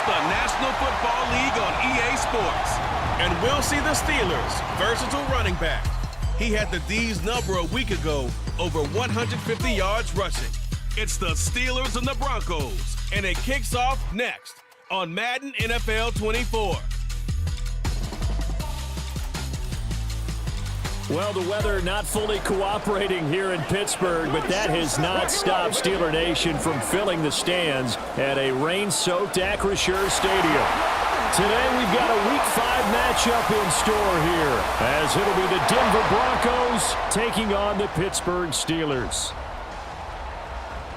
the National Football League on EA Sports. And we'll see the Steelers' versatile running back. He had the D's number a week ago, over 150 yards rushing. It's the Steelers and the Broncos, and it kicks off next on Madden NFL 24. Well, the weather not fully cooperating here in Pittsburgh, but that has not stopped Steeler Nation from filling the stands at a rain-soaked Acrisure Stadium. Today we've got a Week 5 matchup in store here, as it'll be the Denver Broncos taking on the Pittsburgh Steelers.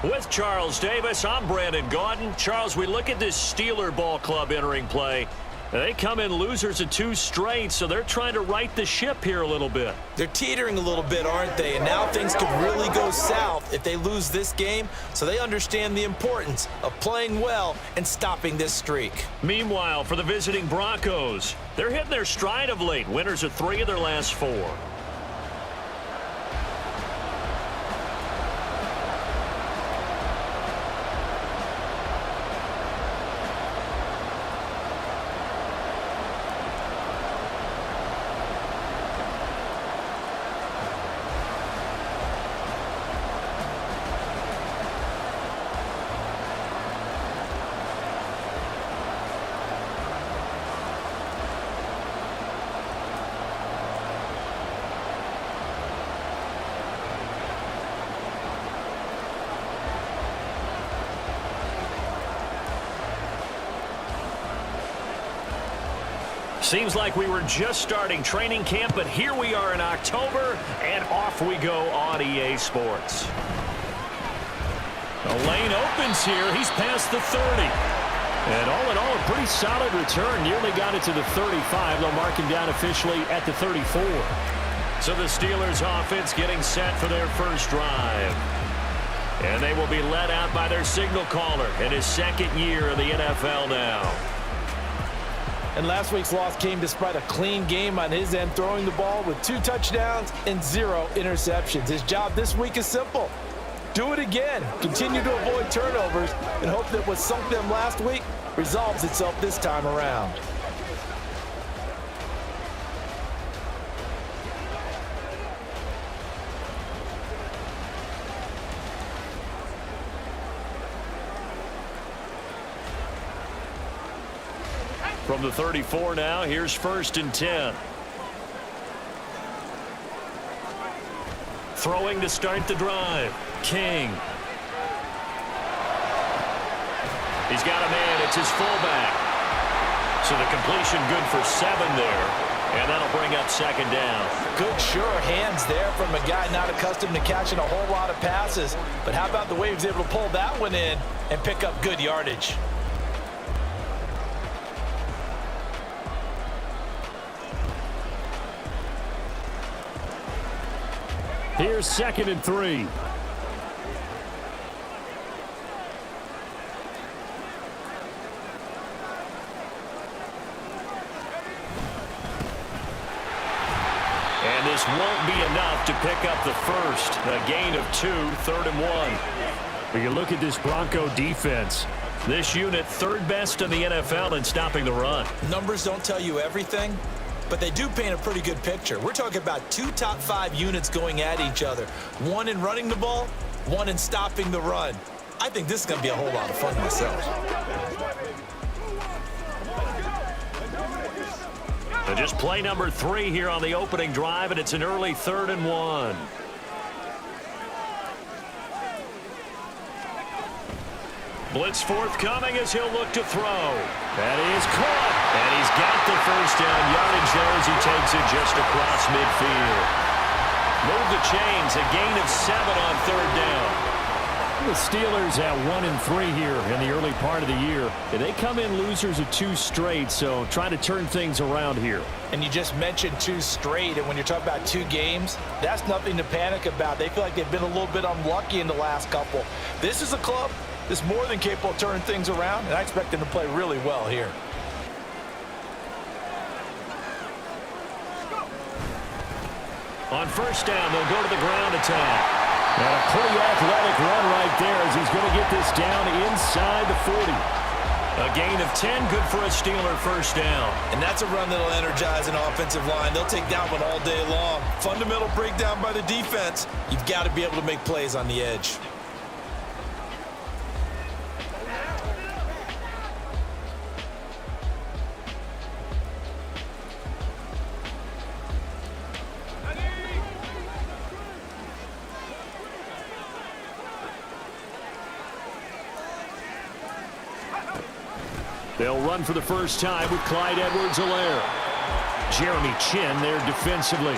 With Charles Davis, I'm Brandon Gaudin. Charles, we look at this Steeler ball club entering play. They come in losers of 2 straight, so they're trying to right the ship here a little bit. They're teetering a little bit, aren't they? And now things could really go south if they lose this game, so they understand the importance of playing well and stopping this streak. Meanwhile, for the visiting Broncos, they're hitting their stride of late. Winners of 3 of their last 4. Seems like we were just starting training camp, but here we are in October, and off we go on EA Sports. The lane opens here. He's past the 30. And all in all, a pretty solid return. Nearly got it to the 35. They'll mark him down officially at the 34. So the Steelers offense getting set for their first drive. And they will be led out by their signal caller in his 2nd year in the NFL now. And last week's loss came despite a clean game on his end, throwing the ball with 2 touchdowns and 0 interceptions. His job this week is simple. Do it again. Continue to avoid turnovers and hope that what sunk them last week resolves itself this time around. From the 34 now, here's 1st and 10. Throwing to start the drive. King. He's got a man. It's his fullback. So the completion good for 7 there. And that'll bring up 2nd down. Good, sure hands there from a guy not accustomed to catching a whole lot of passes. But how about the way he was able to pull that one in and pick up good yardage? Here's 2nd and 3. And this won't be enough to pick up the first. A gain of 2, 3rd and 1. When you look at this Bronco defense, this unit 3rd best in the NFL in stopping the run. Numbers don't tell you everything, but they do paint a pretty good picture. We're talking about 2 top 5 units going at each other. 1 in running the ball, 1 in stopping the run. I think this is going to be a whole lot of fun myself. And just play number 3 here on the opening drive, and it's an early 3rd and 1. Blitz forthcoming as he'll look to throw. that is caught. And he's got the first down yardage there as he takes it just across midfield. Move the chains, a gain of 7 on 3rd down. The Steelers at 1-3 here in the early part of the year. And they come in losers of 2 straight, so trying to turn things around here. And you just mentioned 2 straight, and when you're talking about 2 games, that's nothing to panic about. They feel like they've been a little bit unlucky in the last couple. This is a club that's more than capable of turning things around, and I expect them to play really well here. On 1st down, they'll go to the ground attack. And a pretty athletic run right there as he's going to get this down inside the 40. A gain of 10, good for a Steeler first down. And that's a run that'll energize an offensive line. They'll take that one all day long. Fundamental breakdown by the defense. You've got to be able to make plays on the edge. They'll run for the first time with Clyde Edwards-Helaire. Jeremy Chin there defensively.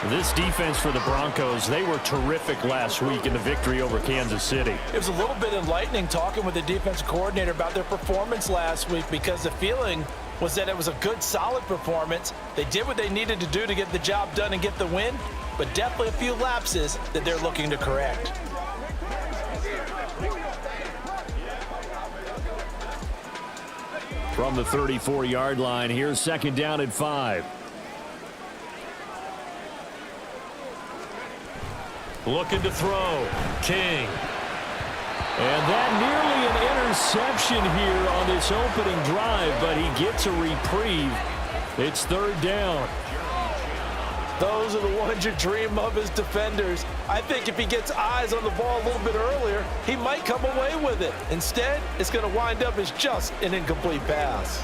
This defense for the Broncos, they were terrific last week in the victory over Kansas City. It was a little bit enlightening talking with the defensive coordinator about their performance last week because the feeling was that it was a good, solid performance. They did what they needed to do to get the job done and get the win, but definitely a few lapses that they're looking to correct. From the 34-yard line, here's second down and 5. Looking to throw. King. And that nearly an interception here on this opening drive, but he gets a reprieve. It's third down. Those are the ones you dream of as defenders. I think if he gets eyes on the ball a little bit earlier, he might come away with it. Instead, it's going to wind up as just an incomplete pass.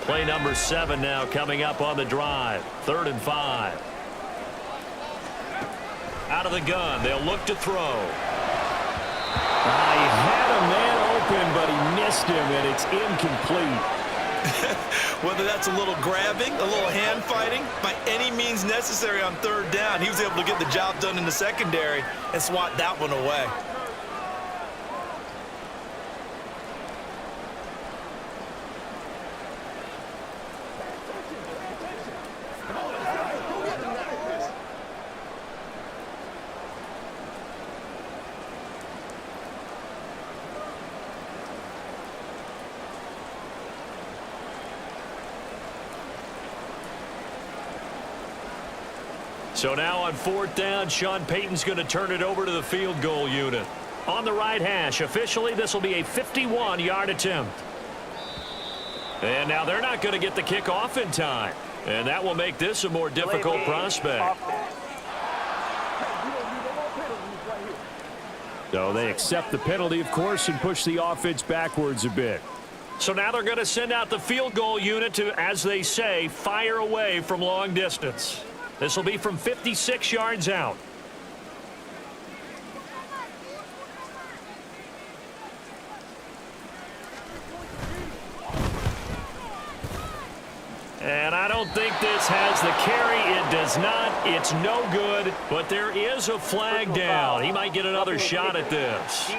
Play number 7 now coming up on the drive. 3rd and 5. Out of the gun, they'll look to throw. He had a man open, but he missed him, and it's incomplete. Whether that's a little grabbing, a little hand fighting, by any means necessary on 3rd down, he was able to get the job done in the secondary and swat that one away. So now on 4th down, Sean Payton's going to turn it over to the field goal unit. On the right hash, officially this will be a 51-yard attempt. And now they're not going to get the kick off in time. And that will make this a more difficult prospect. So they accept the penalty, of course, and push the offense backwards a bit. So now they're going to send out the field goal unit to, as they say, fire away from long distance. This will be from 56 yards out. And I don't think this has the carry. It does not. It's no good. But there is a flag down. He might get another shot at this.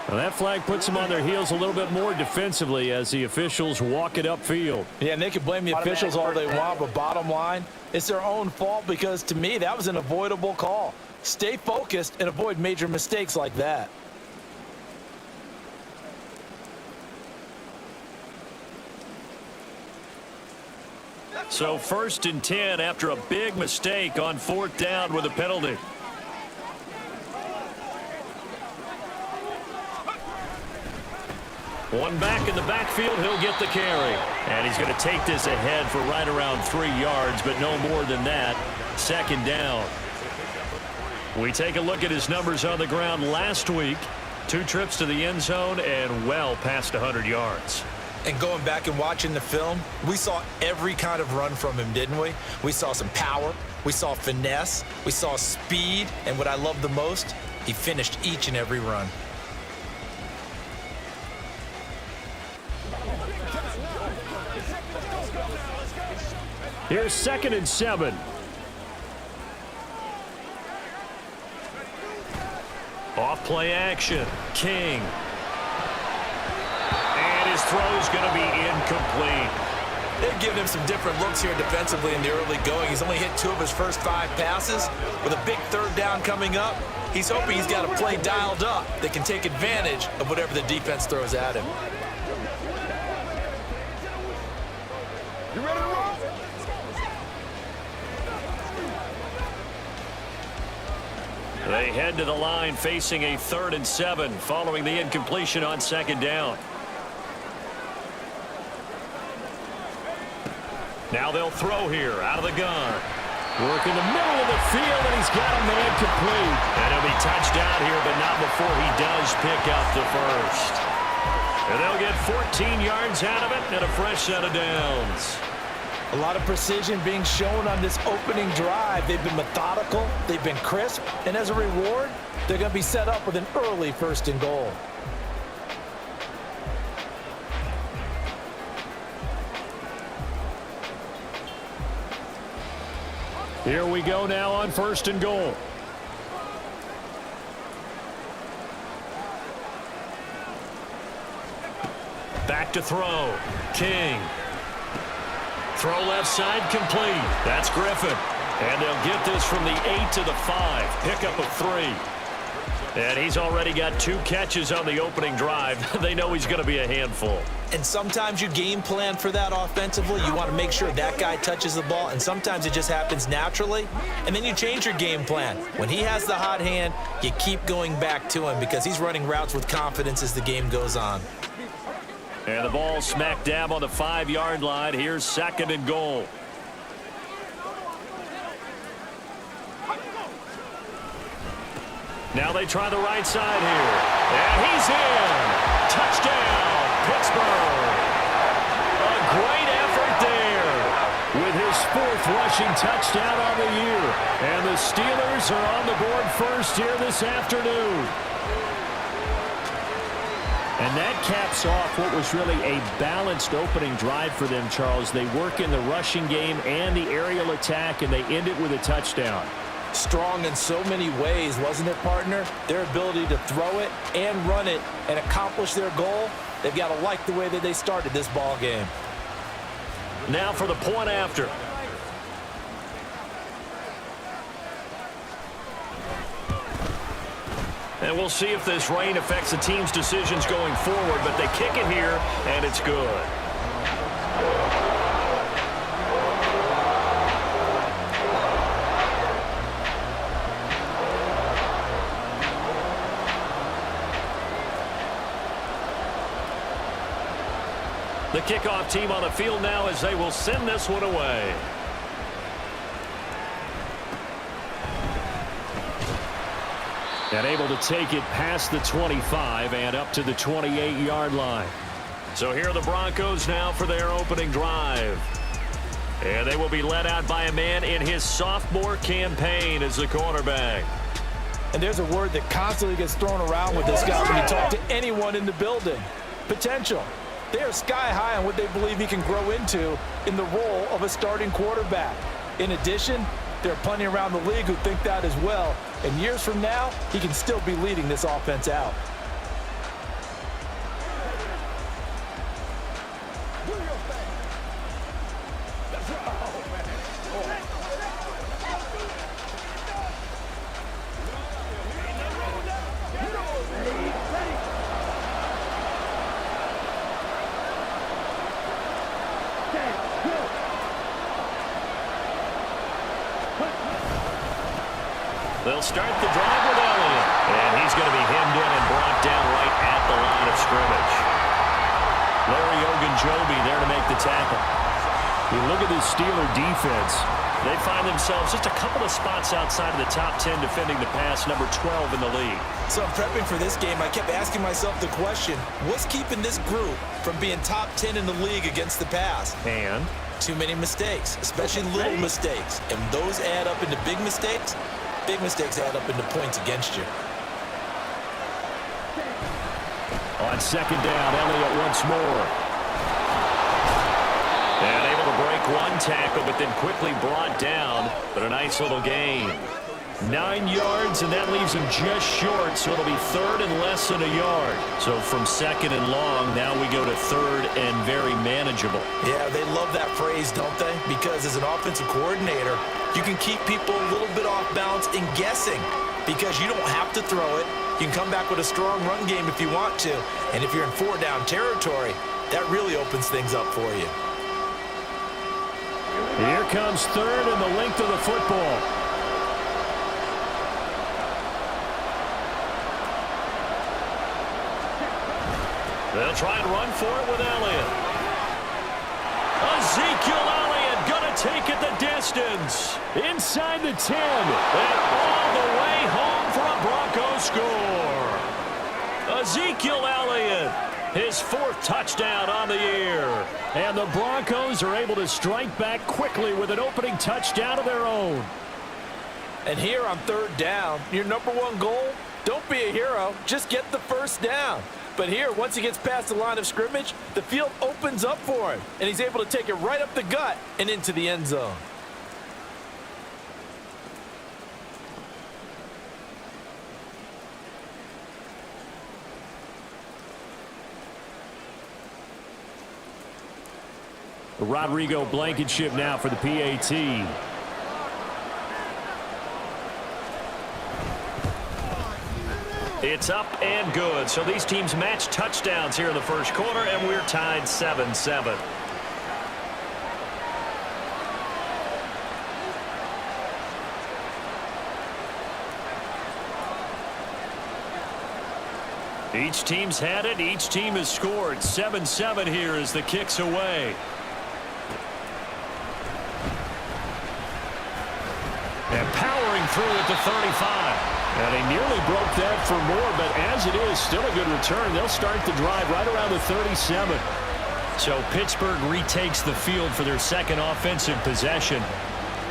Well, that flag puts them on their heels a little bit more defensively as the officials walk it upfield. Yeah, and they can blame the officials all they want, but bottom line, it's their own fault because, to me, that was an avoidable call. Stay focused and avoid major mistakes like that. So 1st and 10 after a big mistake on 4th down with a penalty. One back in the backfield, he'll get the carry. And he's going to take this ahead for right around 3 yards, but no more than that. 2nd down. We take a look at his numbers on the ground last week. 2 trips to the end zone and well past 100 yards. And going back and watching the film, we saw every kind of run from him, didn't we? We saw some power, we saw finesse, we saw speed, and what I love the most, he finished each and every run. Here's 2nd and 7. Off play action. King. And his throw's going to be incomplete. They've given him some different looks here defensively in the early going. He's only hit 2 of his first 5 passes. With a big 3rd down coming up, he's hoping he's got a play dialed up that can take advantage of whatever the defense throws at him. You ready to roll? They head to the line facing a 3rd and 7 following the incompletion on 2nd down. Now they'll throw here out of the gun. Work in the middle of the field, and he's got a man complete. And he'll be touched out here, but not before he does pick up the first. And they'll get 14 yards out of it and a fresh set of downs. A lot of precision being shown on this opening drive. They've been methodical, they've been crisp, and as a reward, they're going to be set up with an early 1st and goal. Here we go now on 1st and goal. Back to throw. King. Throw left side complete. That's Griffin. And they'll get this from the 8 to the 5. Pickup of 3. And he's already got 2 catches on the opening drive. They know he's going to be a handful. And sometimes you game plan for that offensively. You want to make sure that guy touches the ball, and sometimes it just happens naturally. And then you change your game plan. When he has the hot hand, you keep going back to him because he's running routes with confidence as the game goes on. And the ball smack dab on the 5-yard line. Here's 2nd and goal. Now they try the right side here. And he's in. Touchdown, Pittsburgh. A great effort there with his 4th rushing touchdown on the year. And the Steelers are on the board first here this afternoon. And that caps off what was really a balanced opening drive for them, Charles. They work in the rushing game and the aerial attack, and they end it with a touchdown. Strong in so many ways, wasn't it, partner? Their ability to throw it and run it and accomplish their goal, they've got to like the way that they started this ball game. Now for the point after. And we'll see if this rain affects the team's decisions going forward, but they kick it here, and it's good. The kickoff team on the field now as they will send this one away. And able to take it past the 25 and up to the 28-yard line. So here are the Broncos now for their opening drive. And they will be led out by a man in his sophomore campaign as the quarterback. And there's a word that constantly gets thrown around with this guy when you talk to anyone in the building. Potential. They are sky high on what they believe he can grow into in the role of a starting quarterback. In addition, there are plenty around the league who think that as well. And years from now, he can still be leading this offense out. They'll start the drive with Elliott. And he's going to be hemmed in and brought down right at the line of scrimmage. Larry Ogunjobi there to make the tackle. You look at this Steeler defense. They find themselves just a couple of spots outside of the top 10 defending the pass, number 12 in the league. So in prepping for this game, I kept asking myself the question, what's keeping this group from being top 10 in the league against the pass? And? Too many mistakes, especially little mistakes. And those add up into big mistakes. Big mistakes add up into points against you. On second down, Elliott once more. And able to break one tackle, but then quickly brought down. But a nice little gain. 9 yards, and that leaves him just short, so it'll be third and less than a yard. So from second and long, now we go to third and very manageable. Yeah, they love that phrase, don't they? Because as an offensive coordinator, you can keep people a little bit off balance and guessing because you don't have to throw it. You can come back with a strong run game if you want to. And if you're in 4-down territory, that really opens things up for you. Here comes third and the length of the football. They'll try and run for it with Elliott. Ezekiel Elliott going to take it the distance. Inside the 10. And all the way home for a Broncos score. Ezekiel Elliott, his 4th touchdown on the year. And the Broncos are able to strike back quickly with an opening touchdown of their own. And here on 3rd down, your number 1 goal, don't be a hero, just get the first down. But here, once he gets past the line of scrimmage, the field opens up for him, and he's able to take it right up the gut and into the end zone. Rodrigo Blankenship now for the PAT. It's up and good. So these teams match touchdowns here in the first quarter, and we're tied 7-7. Each team's had it. Each team has scored. 7-7 here as the kick's away. And powering through at the 35. And he nearly broke that for more, but as it is, still a good return. They'll start the drive right around the 37. So Pittsburgh retakes the field for their second offensive possession.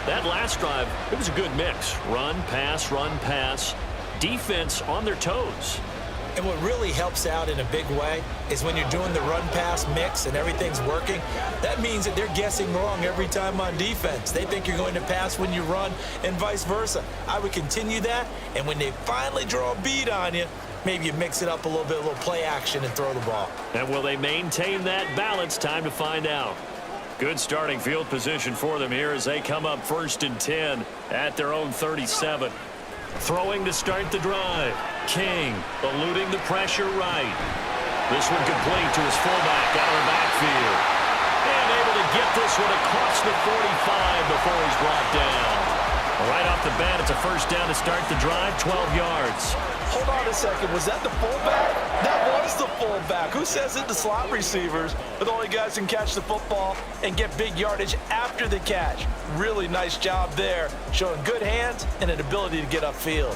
That last drive, it was a good mix. Run, pass, defense on their toes. And what really helps out in a big way is when you're doing the run-pass mix and everything's working, that means that they're guessing wrong every time on defense. They think you're going to pass when you run and vice versa. I would continue that, and when they finally draw a bead on you, maybe you mix it up a little bit, a little play action and throw the ball. And will they maintain that balance? Time to find out. Good starting field position for them here as they come up 1st and 10 at their own 37. Throwing to start the drive. King eluding the pressure right. This one complete to his fullback out of the backfield. And able to get this one across the 45 before he's brought down. Right off the bat, it's a first down to start the drive, 12 yards. Hold on a second. Was that the fullback? That was the fullback. Who says it to slot receivers are the only guys who can catch the football and get big yardage after the catch? Really nice job there, showing good hands and an ability to get upfield.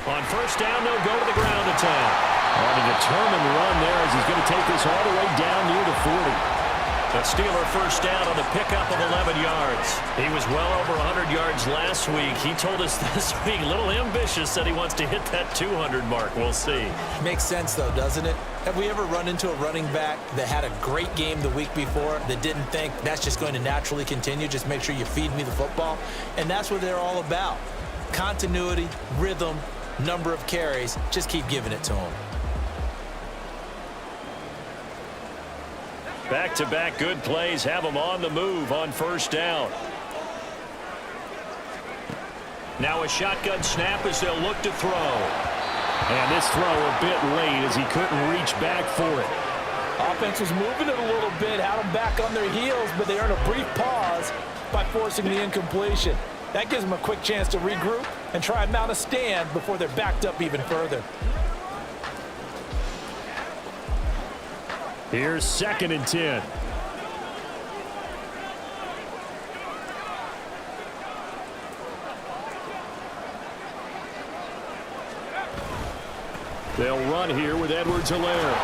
On first down, they'll go to the ground attack. On a determined run there as he's going to take this all the way down near the 40. A Steeler first down on the pickup of 11 yards. He was well over 100 yards last week. He told us this week, a little ambitious, said he wants to hit that 200 mark. We'll see. Makes sense, though, doesn't it? Have we ever run into a running back that had a great game the week before that didn't think that's just going to naturally continue? Just make sure you feed me the football. And that's what they're all about. Continuity, rhythm, number of carries. Just keep giving it to them. Back-to-back good plays have them on the move on first down. Now a shotgun snap as they'll look to throw. And this throw a bit late as he couldn't reach back for it. Offense was moving it a little bit, had them back on their heels, but they earned a brief pause by forcing the incompletion. That gives them a quick chance to regroup and try and mount a stand before they're backed up even further. Here's 2nd and 10. They'll run here with Edwards-Helaire.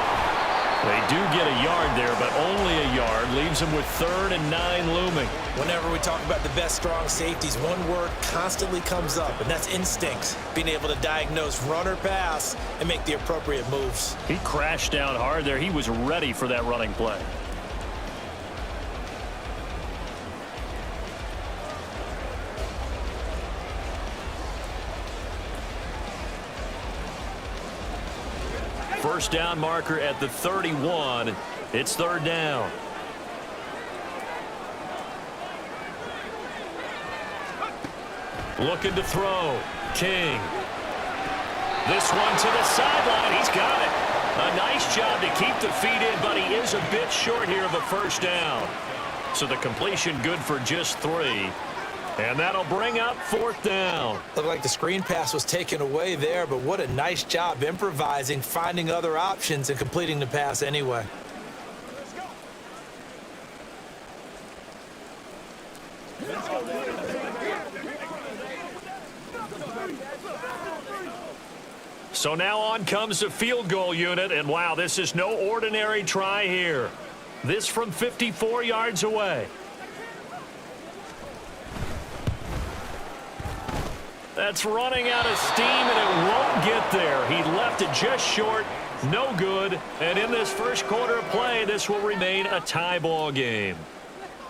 They do get a yard there, but only a yard. Leaves them with 3rd and 9 looming. Whenever we talk about the best strong safeties, one word constantly comes up, and that's instincts. Being able to diagnose run or pass and make the appropriate moves. He crashed down hard there. He was ready for that running play. First down marker at the 31. It's 3rd down. Looking to throw. King. This one to the sideline. He's got it. A nice job to keep the feet in, but he is a bit short here of a first down. So the completion good for just 3. And that'll bring up 4th down. Looked like the screen pass was taken away there, but what a nice job improvising, finding other options, and completing the pass anyway. So now on comes the field goal unit, and wow, this is no ordinary try here. This from 54 yards away. That's running out of steam, and it won't get there. He left it just short, no good. And in this first quarter of play, this will remain a tie ball game.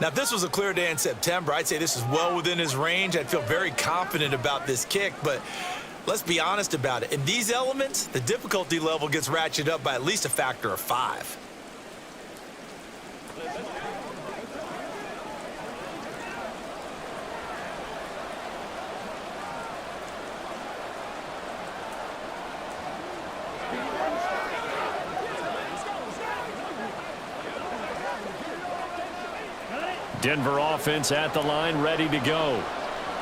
Now, if this was a clear day in September, I'd say this is well within his range. I'd feel very confident about this kick, but let's be honest about it. In these elements, the difficulty level gets ratcheted up by at least a factor of 5. Denver offense at the line, ready to go.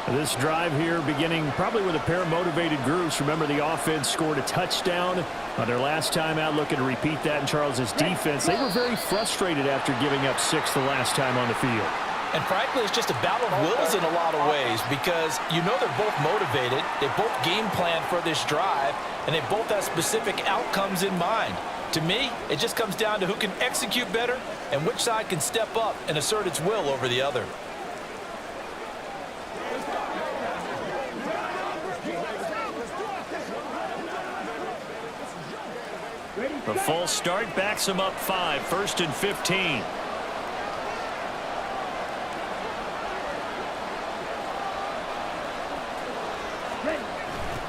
This drive here beginning probably with a pair of motivated groups. Remember, the offense scored a touchdown on their last time out, looking to repeat that in Charles's defense. They were very frustrated after giving up 6 the last time on the field. And frankly, it's just a battle of wills in a lot of ways, because you know they're both motivated, they both game plan for this drive, and they both have specific outcomes in mind. To me, it just comes down to who can execute better and which side can step up and assert its will over the other. The false start backs him up 5, 1st and 15.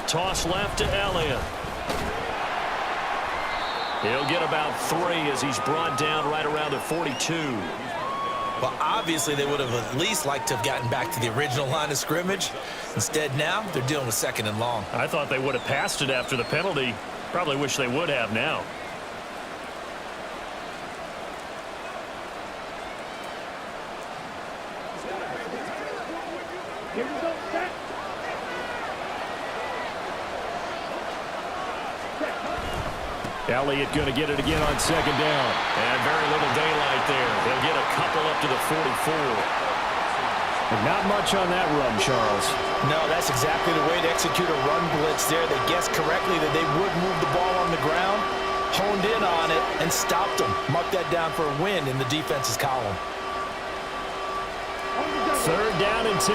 Toss left to Elliott. He'll get about 3 as he's brought down right around the 42. Well, obviously they would have at least liked to have gotten back to the original line of scrimmage. Instead, now they're dealing with 2nd and long. I thought they would have passed it after the penalty. Probably wish they would have now. Elliott going to get it again on 2nd down. And very little daylight there. They'll get a couple up to the 44. And not much on that run, Charles. No, that's exactly the way to execute a run blitz there. They guessed correctly that they would move the ball on the ground, honed in on it, and stopped them. Mark that down for a win in the defense's column. 3rd down and 10.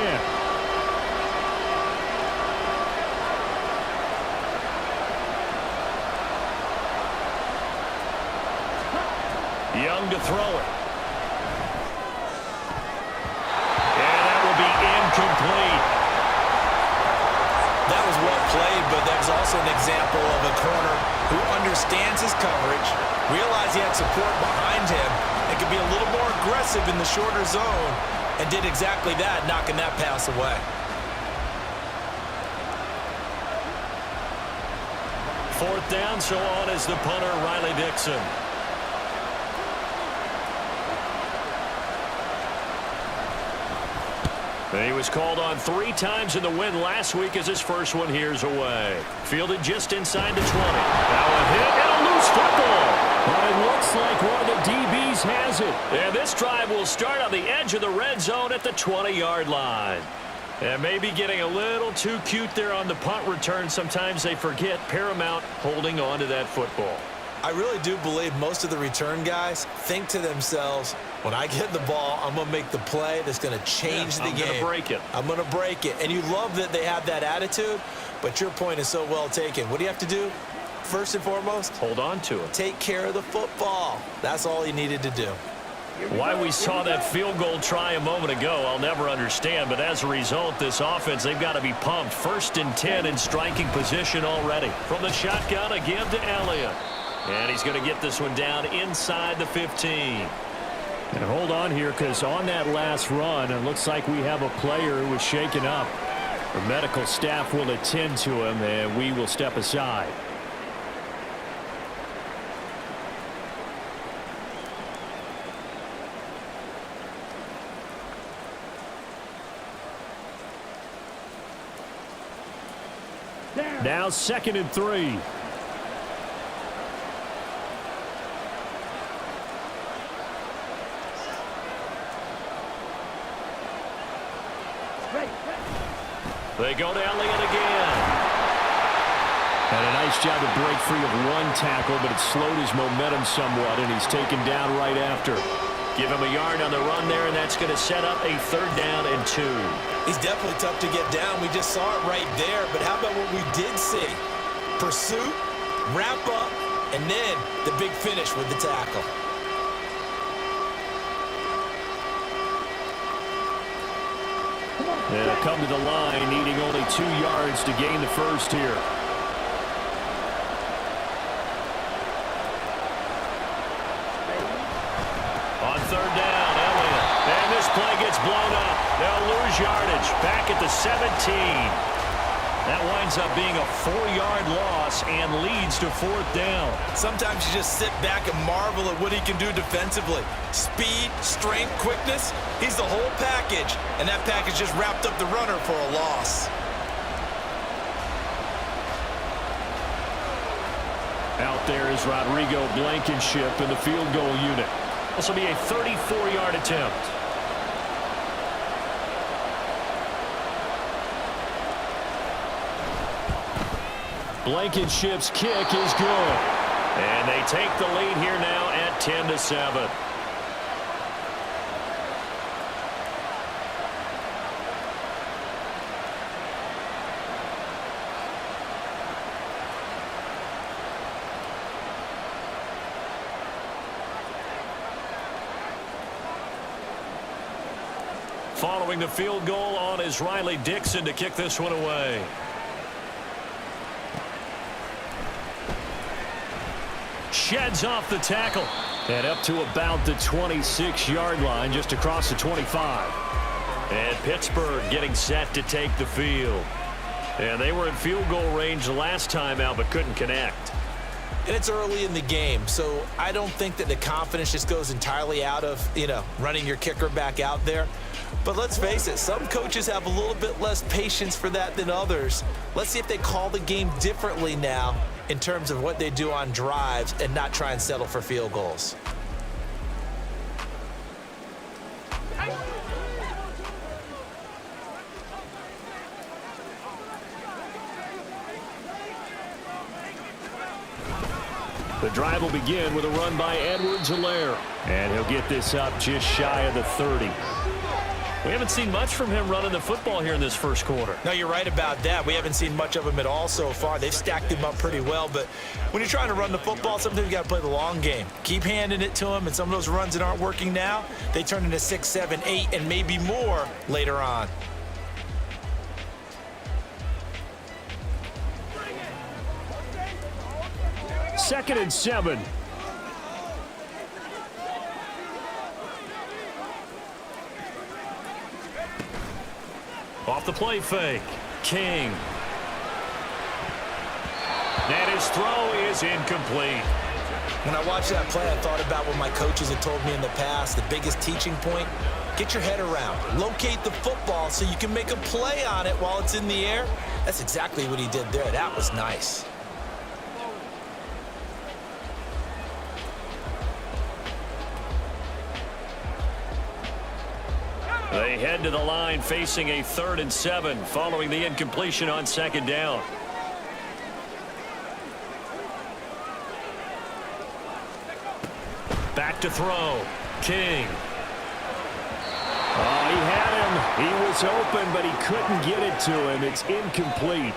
Young to throw it. And that will be incomplete. That was well played, but that was also an example of a corner who understands his coverage, realized he had support behind him, and could be a little more aggressive in the shorter zone, and did exactly that, knocking that pass away. 4th down, so on is the punter, Riley Dixon. He was called on 3 times in the win last week as his first one here's away. Fielded just inside the 20. Now a hit and a loose football. But it looks like one of the DBs has it. And this drive will start on the edge of the red zone at the 20-yard line. And maybe getting a little too cute there on the punt return. Sometimes they forget paramount holding on to that football. I really do believe most of the return guys think to themselves, when I get the ball, I'm going to make the play that's going to change the game. I'm going to break it. I'm going to break it. And you love that they have that attitude, but your point is so well taken. What do you have to do? First and foremost, hold on to it. Take care of the football. That's all he needed to do. Why we saw that field goal try a moment ago, I'll never understand. But as a result, this offense, they've got to be pumped. 1st and 10 in striking position already. From the shotgun, a give to Elliott. And he's going to get this one down inside the 15. And hold on here, because on that last run, it looks like we have a player who was shaken up. Our medical staff will attend to him, and we will step aside. Now 2nd and 3. They go to Elliott again. And a nice job to break free of one tackle, but it slowed his momentum somewhat, and he's taken down right after. Give him a yard on the run there, and that's going to set up a 3rd down and 2. He's definitely tough to get down. We just saw it right there. But how about what we did see? Pursuit, wrap up, and then the big finish with the tackle. And they'll come to the line, needing only 2 yards to gain the first here. On 3rd down, Elliott. And this play gets blown up. They'll lose yardage back at the 17. That winds up being a 4-yard loss and leads to 4th down. Sometimes you just sit back and marvel at what he can do defensively. Speed, strength, quickness, he's the whole package. And that package just wrapped up the runner for a loss. Out there is Rodrigo Blankenship in the field goal unit. This will be a 34-yard attempt. Blankenship's kick is good. And they take the lead here now at 10-7. Following the field goal on is Riley Dixon to kick this one away. Sheds off the tackle. And up to about the 26-yard line, just across the 25. And Pittsburgh getting set to take the field. And they were in field goal range the last time out, but couldn't connect. And it's early in the game, so I don't think that the confidence just goes entirely out of, running your kicker back out there. But let's face it, some coaches have a little bit less patience for that than others. Let's see if they call the game differently now in terms of what they do on drives and not try and settle for field goals. The drive will begin with a run by Edwards-Helaire. And he'll get this up just shy of the 30. We haven't seen much from him running the football here in this first quarter. No, you're right about that. We haven't seen much of him at all so far. They've stacked him up pretty well, but when you're trying to run the football, sometimes you got to play the long game. Keep handing it to him, and some of those runs that aren't working now, they turn into 6, 7, 8, and maybe more later on. Second and 7. Off the play fake. King. And his throw is incomplete. When I watched that play, I thought about what my coaches had told me in the past. The biggest teaching point, get your head around. Locate the football so you can make a play on it while it's in the air. That's exactly what he did there. That was nice. They head to the line facing a 3rd and 7 following the incompletion on 2nd down. to throw. King. Oh, he had him. He was open, but he couldn't get it to him. It's incomplete.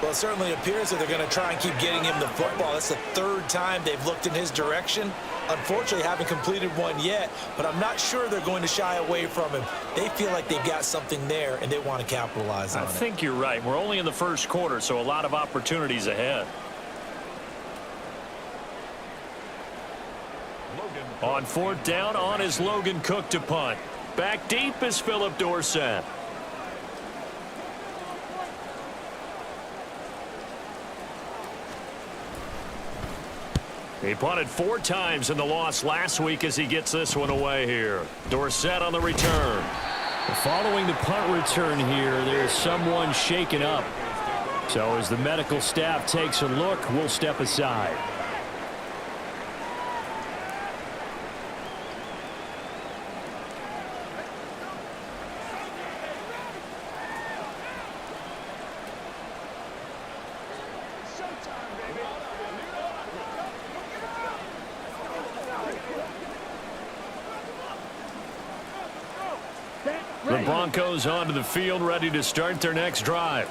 Well, it certainly appears that they're going to try and keep getting him the football. That's the third time they've looked in his direction. Unfortunately, haven't completed one yet, but I'm not sure they're going to shy away from him. They feel like they've got something there, and they want to capitalize on it. I think you're right. We're only in the first quarter, so a lot of opportunities ahead. On fourth down, on is Logan Cook to punt. Back deep is Philip Dorsett. He punted 4 times in the loss last week as he gets this one away here. Dorsett on the return. Following the punt return here, there's someone shaken up. So as the medical staff takes a look, we'll step aside. The Broncos onto the field, ready to start their next drive.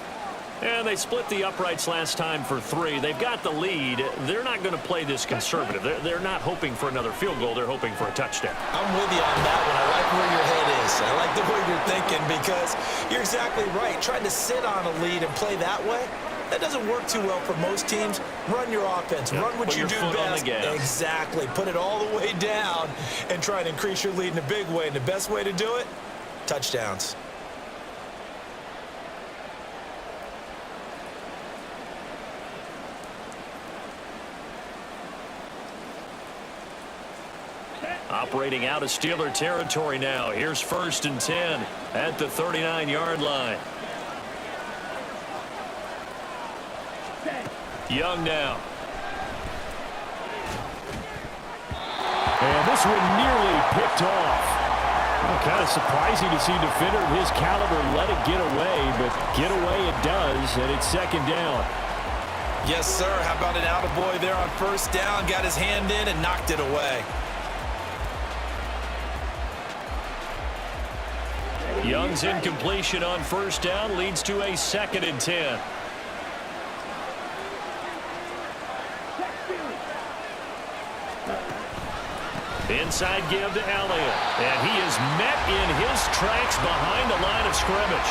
And they split the uprights last time for 3. They've got the lead. They're not going to play this conservative. They're not hoping for another field goal. They're hoping for a touchdown. I'm with you on that one. I like where your head is. I like the way you're thinking because you're exactly right. Trying to sit on a lead and play that way, that doesn't work too well for most teams. Run your offense. Yep, Run what you do best. Exactly. Put it all the way down and try and increase your lead in a big way. And the best way to do it, touchdowns. Operating out of Steeler territory now. Here's 1st and 10 at the 39-yard line. Young now. And this one nearly picked off. Well, kind of surprising to see a defender of his caliber let it get away, but get away it does, and it's 2nd down. Yes, sir. How about an attaboy there on 1st down? Got his hand in and knocked it away. Young's incompletion on 1st down leads to a 2nd and 10. Inside give to Elliott. And he is met in his tracks behind the line of scrimmage.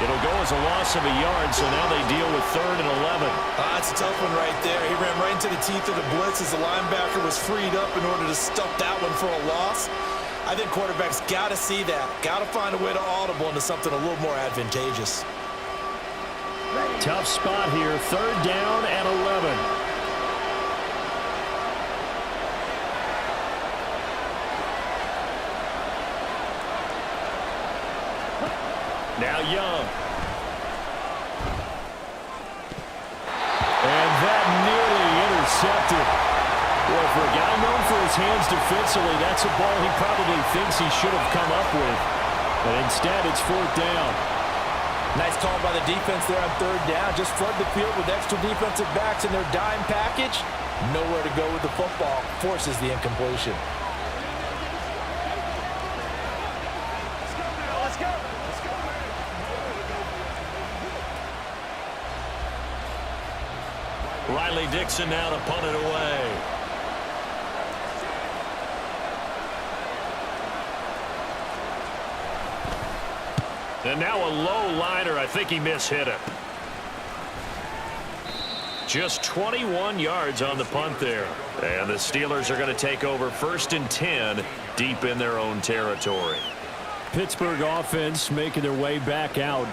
It'll go as a loss of a yard, so now they deal with 3rd and 11. That's a tough one right there. He ran right into the teeth of the blitz as the linebacker was freed up in order to stop that one for a loss. I think quarterbacks got to see that. Got to find a way to audible into something a little more advantageous. Tough spot here. 3rd down and 11. Now Young. And that nearly intercepted. Well, for a guy known for his hands defensively, that's a ball he probably thinks he should have come up with. But instead, it's 4th down. Nice call by the defense there on 3rd down. Just flood the field with extra defensive backs in their dime package. Nowhere to go with the football. Forces the incompletion. Let's go. Riley Dixon now to punt it away. And now a low liner. I think he mishit it. Just 21 yards on the punt there. And the Steelers are going to take over 1st and 10 deep in their own territory. Pittsburgh offense making their way back out.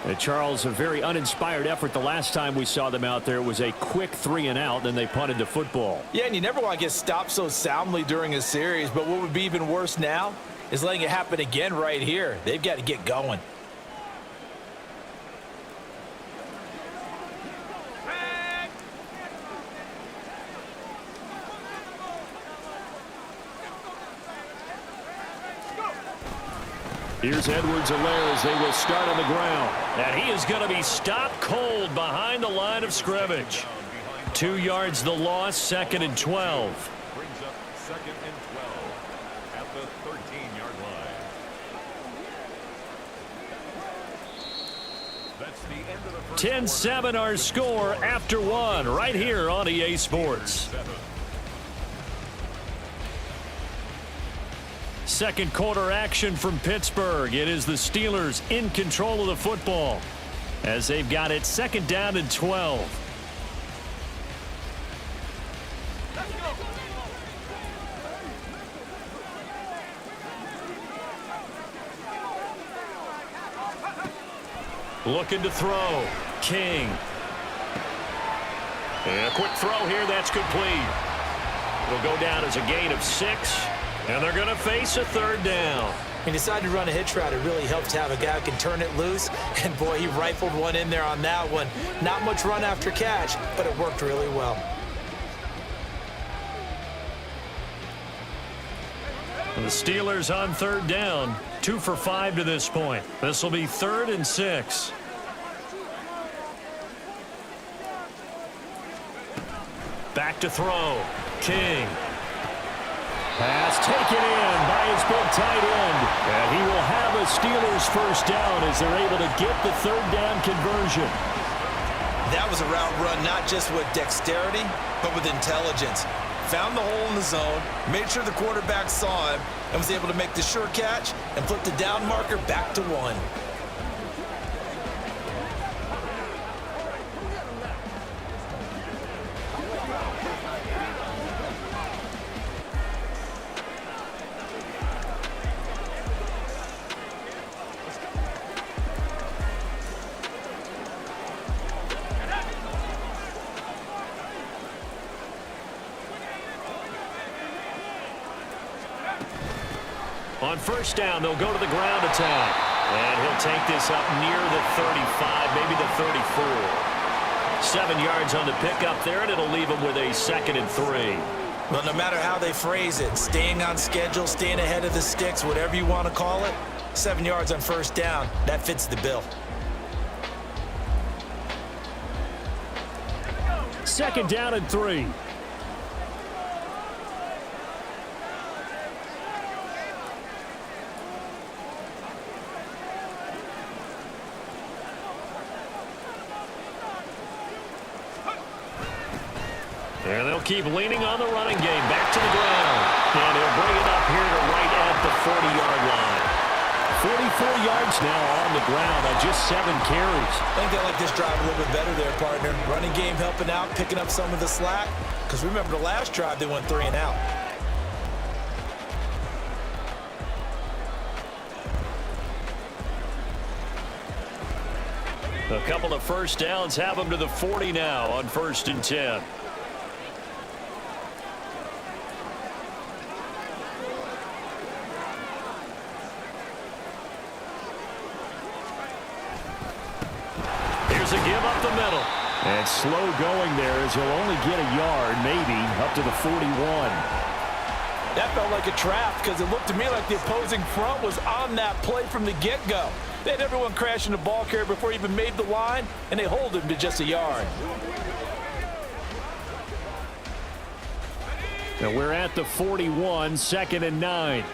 And Charles, a very uninspired effort the last time we saw them out there. It was a quick 3 and out, then they punted the football. Yeah, and you never want to get stopped so soundly during a series, but what would be even worse now is letting it happen again right here. They've got to get going. Here's Edwards-Helaire as they will start on the ground. And he is going to be stopped cold behind the line of scrimmage. 2 yards the loss, 2nd and 12. Brings up 2nd and 12. 10-7 our score after one right here on EA Sports. Second quarter action from Pittsburgh. It is the Steelers in control of the football as they've got it 2nd down and 12. Looking to throw. King. And a quick throw here. That's complete. It'll go down as a gain of 6. And they're going to face a 3rd down. He decided to run a hitch route. It really helps to have a guy who can turn it loose. And, boy, he rifled one in there on that one. Not much run after catch, but it worked really well. And the Steelers on 3rd down. 2 for 5 to this point. This will be 3rd and 6. Back to throw. King. Pass taken in by his big tight end. And he will have a Steelers 1st down as they're able to get the 3rd down conversion. That was a route run not just with dexterity, but with intelligence. Found the hole in the zone, made sure the quarterback saw him, and was able to make the sure catch and flip the down marker back to 1. On 1st down, they'll go to the ground attack. And he'll take this up near the 35, maybe the 34. 7 yards on the pickup there, and it'll leave him with a 2nd and 3. Well, no matter how they phrase it, staying on schedule, staying ahead of the sticks, whatever you want to call it, 7 yards on 1st down, that fits the bill. 2nd down and 3. And they'll keep leaning on the running game. Back to the ground. And he'll bring it up here to right at the 40-yard line. 44 yards now on the ground on just 7 carries. I think they like this drive a little bit better there, partner. Running game helping out, picking up some of the slack. Because remember the last drive, they went 3 and out. A couple of 1st downs have them to the 40 now on 1st and 10. Here's a give up the middle. And slow going there as he'll only get a yard, maybe, up to the 41. That felt like a trap because it looked to me like the opposing front was on that play from the get-go. They had everyone crashing the ball carrier before he even made the line, and they hold him to just a yard. Now we're at the 41, 2nd and 9.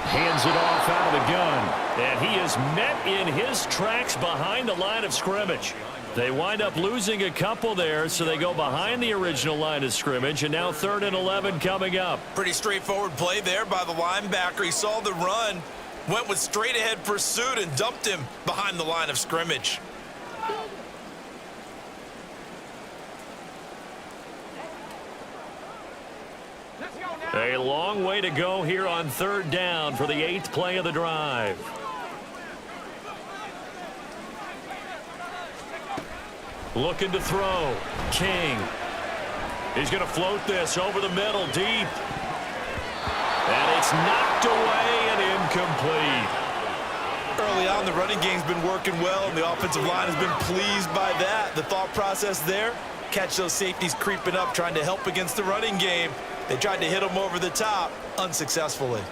Hands it off out of the gun. And he is met in his tracks behind the line of scrimmage. They wind up losing a couple there, so they go behind the original line of scrimmage, and now 3rd and 11 coming up. Pretty straightforward play there by the linebacker. He saw the run, went with straight-ahead pursuit, and dumped him behind the line of scrimmage. A long way to go here on 3rd down for the 8th play of the drive. Looking to throw. King. He's going to float this over the middle, deep. And it's knocked away and incomplete. Early on, the running game's been working well, and the offensive line has been pleased by that. The thought process there, catch those safeties creeping up, trying to help against the running game. They tried to hit him over the top, unsuccessfully.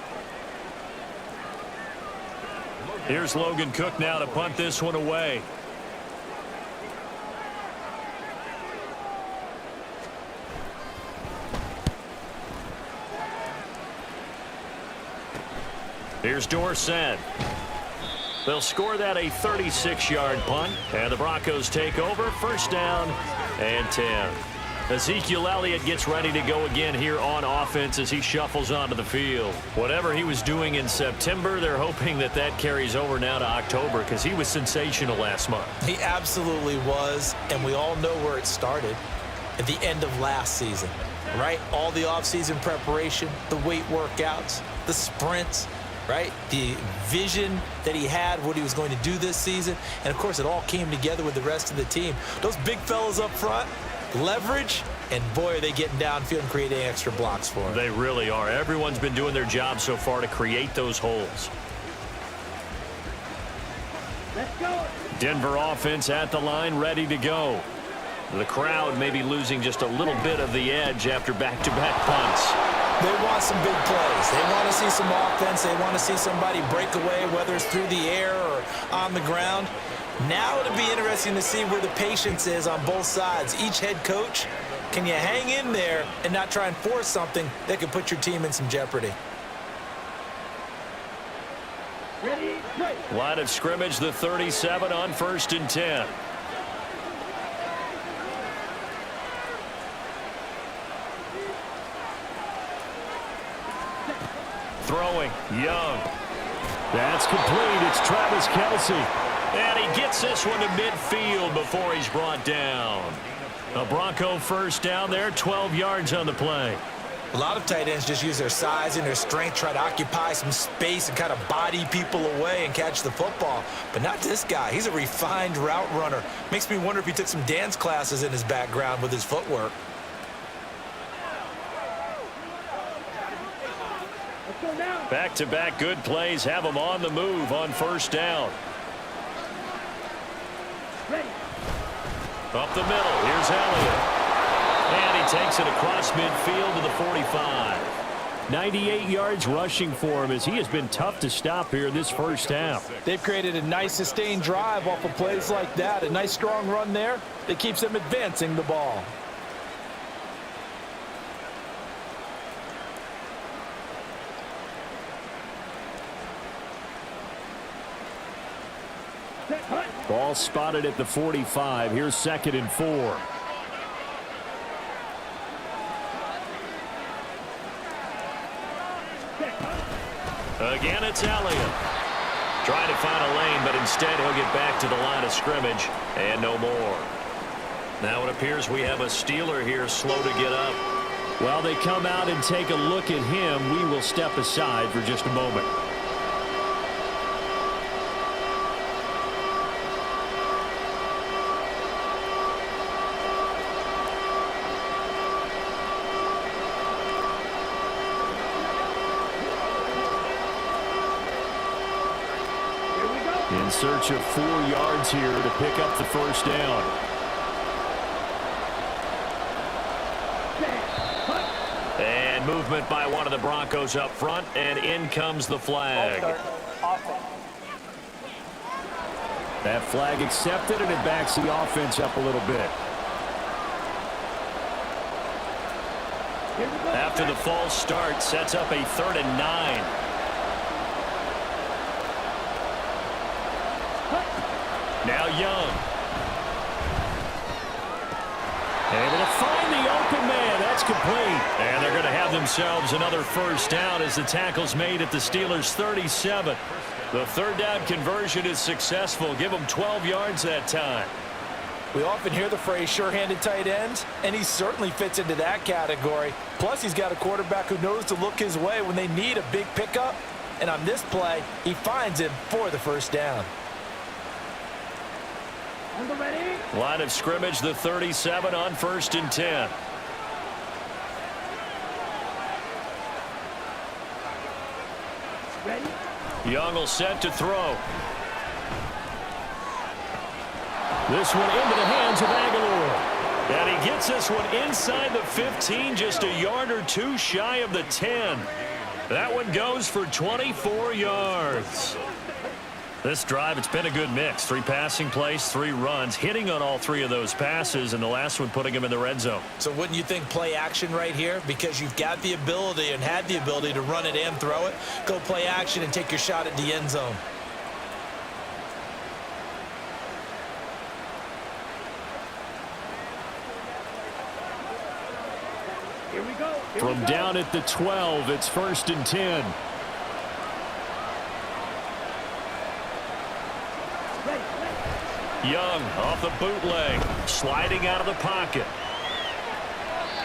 Here's Logan Cook now to punt this one away. Here's Dorsett. They'll score that a 36-yard punt, and the Broncos take over. First down and 10. Ezekiel Elliott gets ready to go again here on offense as he shuffles onto the field. Whatever he was doing in September, they're hoping that that carries over now to October because he was sensational last month. He absolutely was, and we all know where it started at the end of last season, right? All the offseason preparation, the weight workouts, the sprints, right? The vision that he had, what he was going to do this season, and of course it all came together with the rest of the team. Those big fellas up front, leverage, and boy, are they getting downfield and creating extra blocks for him. They really are. Everyone's been doing their job so far to create those holes. Let's go. Denver offense at the line, ready to go. The crowd may be losing just a little bit of the edge after back-to-back punts. They want some big plays. They want to see some offense. They want to see somebody break away, whether it's through the air or on the ground. Now it'll be interesting to see where the patience is on both sides. Each head coach, can you hang in there and not try and force something that could put your team in some jeopardy? Ready, play. Line of scrimmage, the 37 on 1st and 10. Throwing, Young. That's complete. It's Travis Kelce. And he gets this one to midfield before he's brought down. A Bronco first down there, 12 yards on the play. A lot of tight ends just use their size and their strength, try to occupy some space and kind of body people away and catch the football. But not this guy. He's a refined route runner. Makes me wonder if he took some dance classes in his background with his footwork. Let's go now. Back-to-back good plays have him on the move on first down. Ready. Up the middle, here's Elliott. And he takes it across midfield to the 45. 98 yards rushing for him as he has been tough to stop here this first half. They've created a nice sustained drive off of plays like that. A nice strong run there that keeps them advancing the ball. Set, hunt. Ball spotted at the 45. Here's 2nd and 4. Again, it's Elliott. Trying to find a lane, but instead he'll get back to the line of scrimmage and no more. Now it appears we have a Steeler here slow to get up. While they come out and take a look at him, we will step aside for just a moment. In search of 4 yards here to pick up the first down. And movement by one of the Broncos up front, and in comes the flag. That flag accepted, and it backs the offense up a little bit. After the false start, sets up a 3rd and 9. Now Young. Able to find the open man. That's complete. And they're going to have themselves another first down as the tackle's made at the Steelers' 37. The 3rd down conversion is successful. Give them 12 yards that time. We often hear the phrase sure-handed tight ends, and he certainly fits into that category. Plus, he's got a quarterback who knows to look his way when they need a big pickup. And on this play, he finds him for the first down. On the ready. Line of scrimmage, the 37 on 1st and 10. Ready. Young will set to throw. This one into the hands of Aguilar. And he gets this one inside the 15, just a yard or two shy of the 10. That one goes for 24 yards. This drive, it's been a good mix. 3 passing plays, 3 runs, hitting on all 3 of those passes, and the last one putting him in the red zone. So wouldn't you think play action right here? Because you've got the ability and had the ability to run it and throw it. Go play action and take your shot at the end zone. Here we go. From down at the 12, it's 1st and 10. Young off the bootleg, sliding out of the pocket.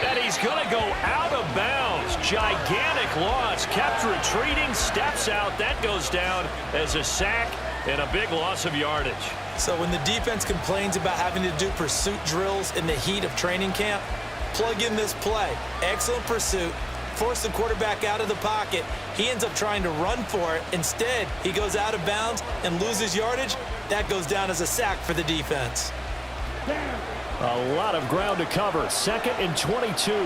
And he's going to go out of bounds. Gigantic loss. Kept retreating, steps out. That goes down as a sack and a big loss of yardage. So when the defense complains about having to do pursuit drills in the heat of training camp, plug in this play. Excellent pursuit. Force the quarterback out of the pocket. He ends up trying to run for it. Instead, he goes out of bounds and loses yardage. That goes down as a sack for the defense. A lot of ground to cover. 2nd and 22.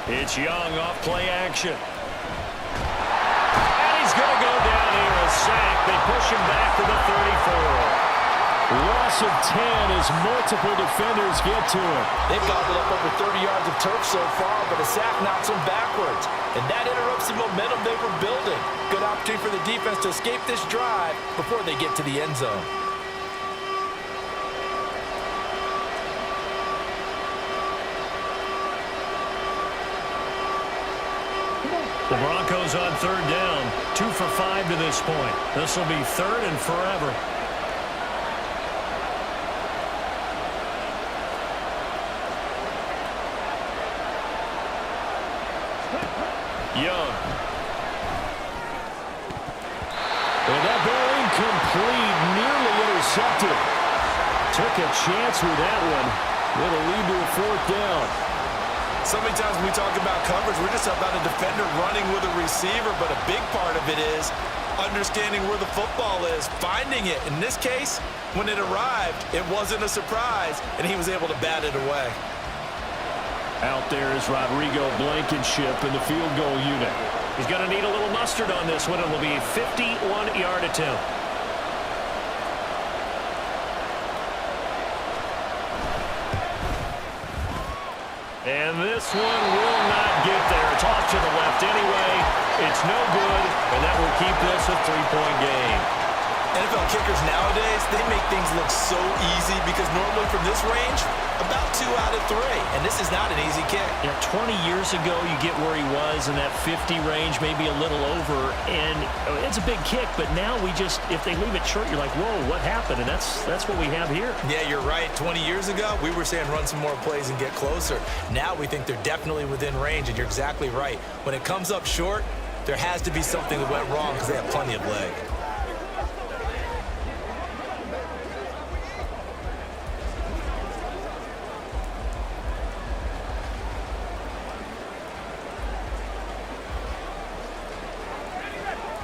It's Young off play action. And he's going to go down here, a sack. They push him back to the 34. Loss of 10 as multiple defenders get to him. They've gobbled up over 30 yards of turf so far, but a sack knocks them backwards. And that interrupts the momentum they were building. Good opportunity for the defense to escape this drive before they get to the end zone. The Broncos on 3rd down. 2 for 5 to this point. This will be 3rd and forever. Young. And that ball incomplete, nearly intercepted. Took a chance with that one. It'll lead to a 4th down. So many times when we talk about coverage, we're just about a defender running with a receiver, but a big part of it is understanding where the football is, finding it. In this case, when it arrived, it wasn't a surprise, and he was able to bat it away. Out there is Rodrigo Blankenship in the field goal unit. He's going to need a little mustard on this one. It will be a 51-yard attempt. And this one will not get there. It's off to the left anyway. It's no good, and that will keep this a 3-point game. NFL kickers nowadays, they make things look so easy because normally from this range, about 2 out of 3. And this is not an easy kick. Yeah, 20 years ago, you get where he was in that 50 range, maybe a little over. And it's a big kick, but now we just, if they leave it short, you're like, whoa, what happened? And that's what we have here. Yeah, you're right. 20 years ago, we were saying run some more plays and get closer. Now we think they're definitely within range, and you're exactly right. When it comes up short, there has to be something that went wrong because they have plenty of leg.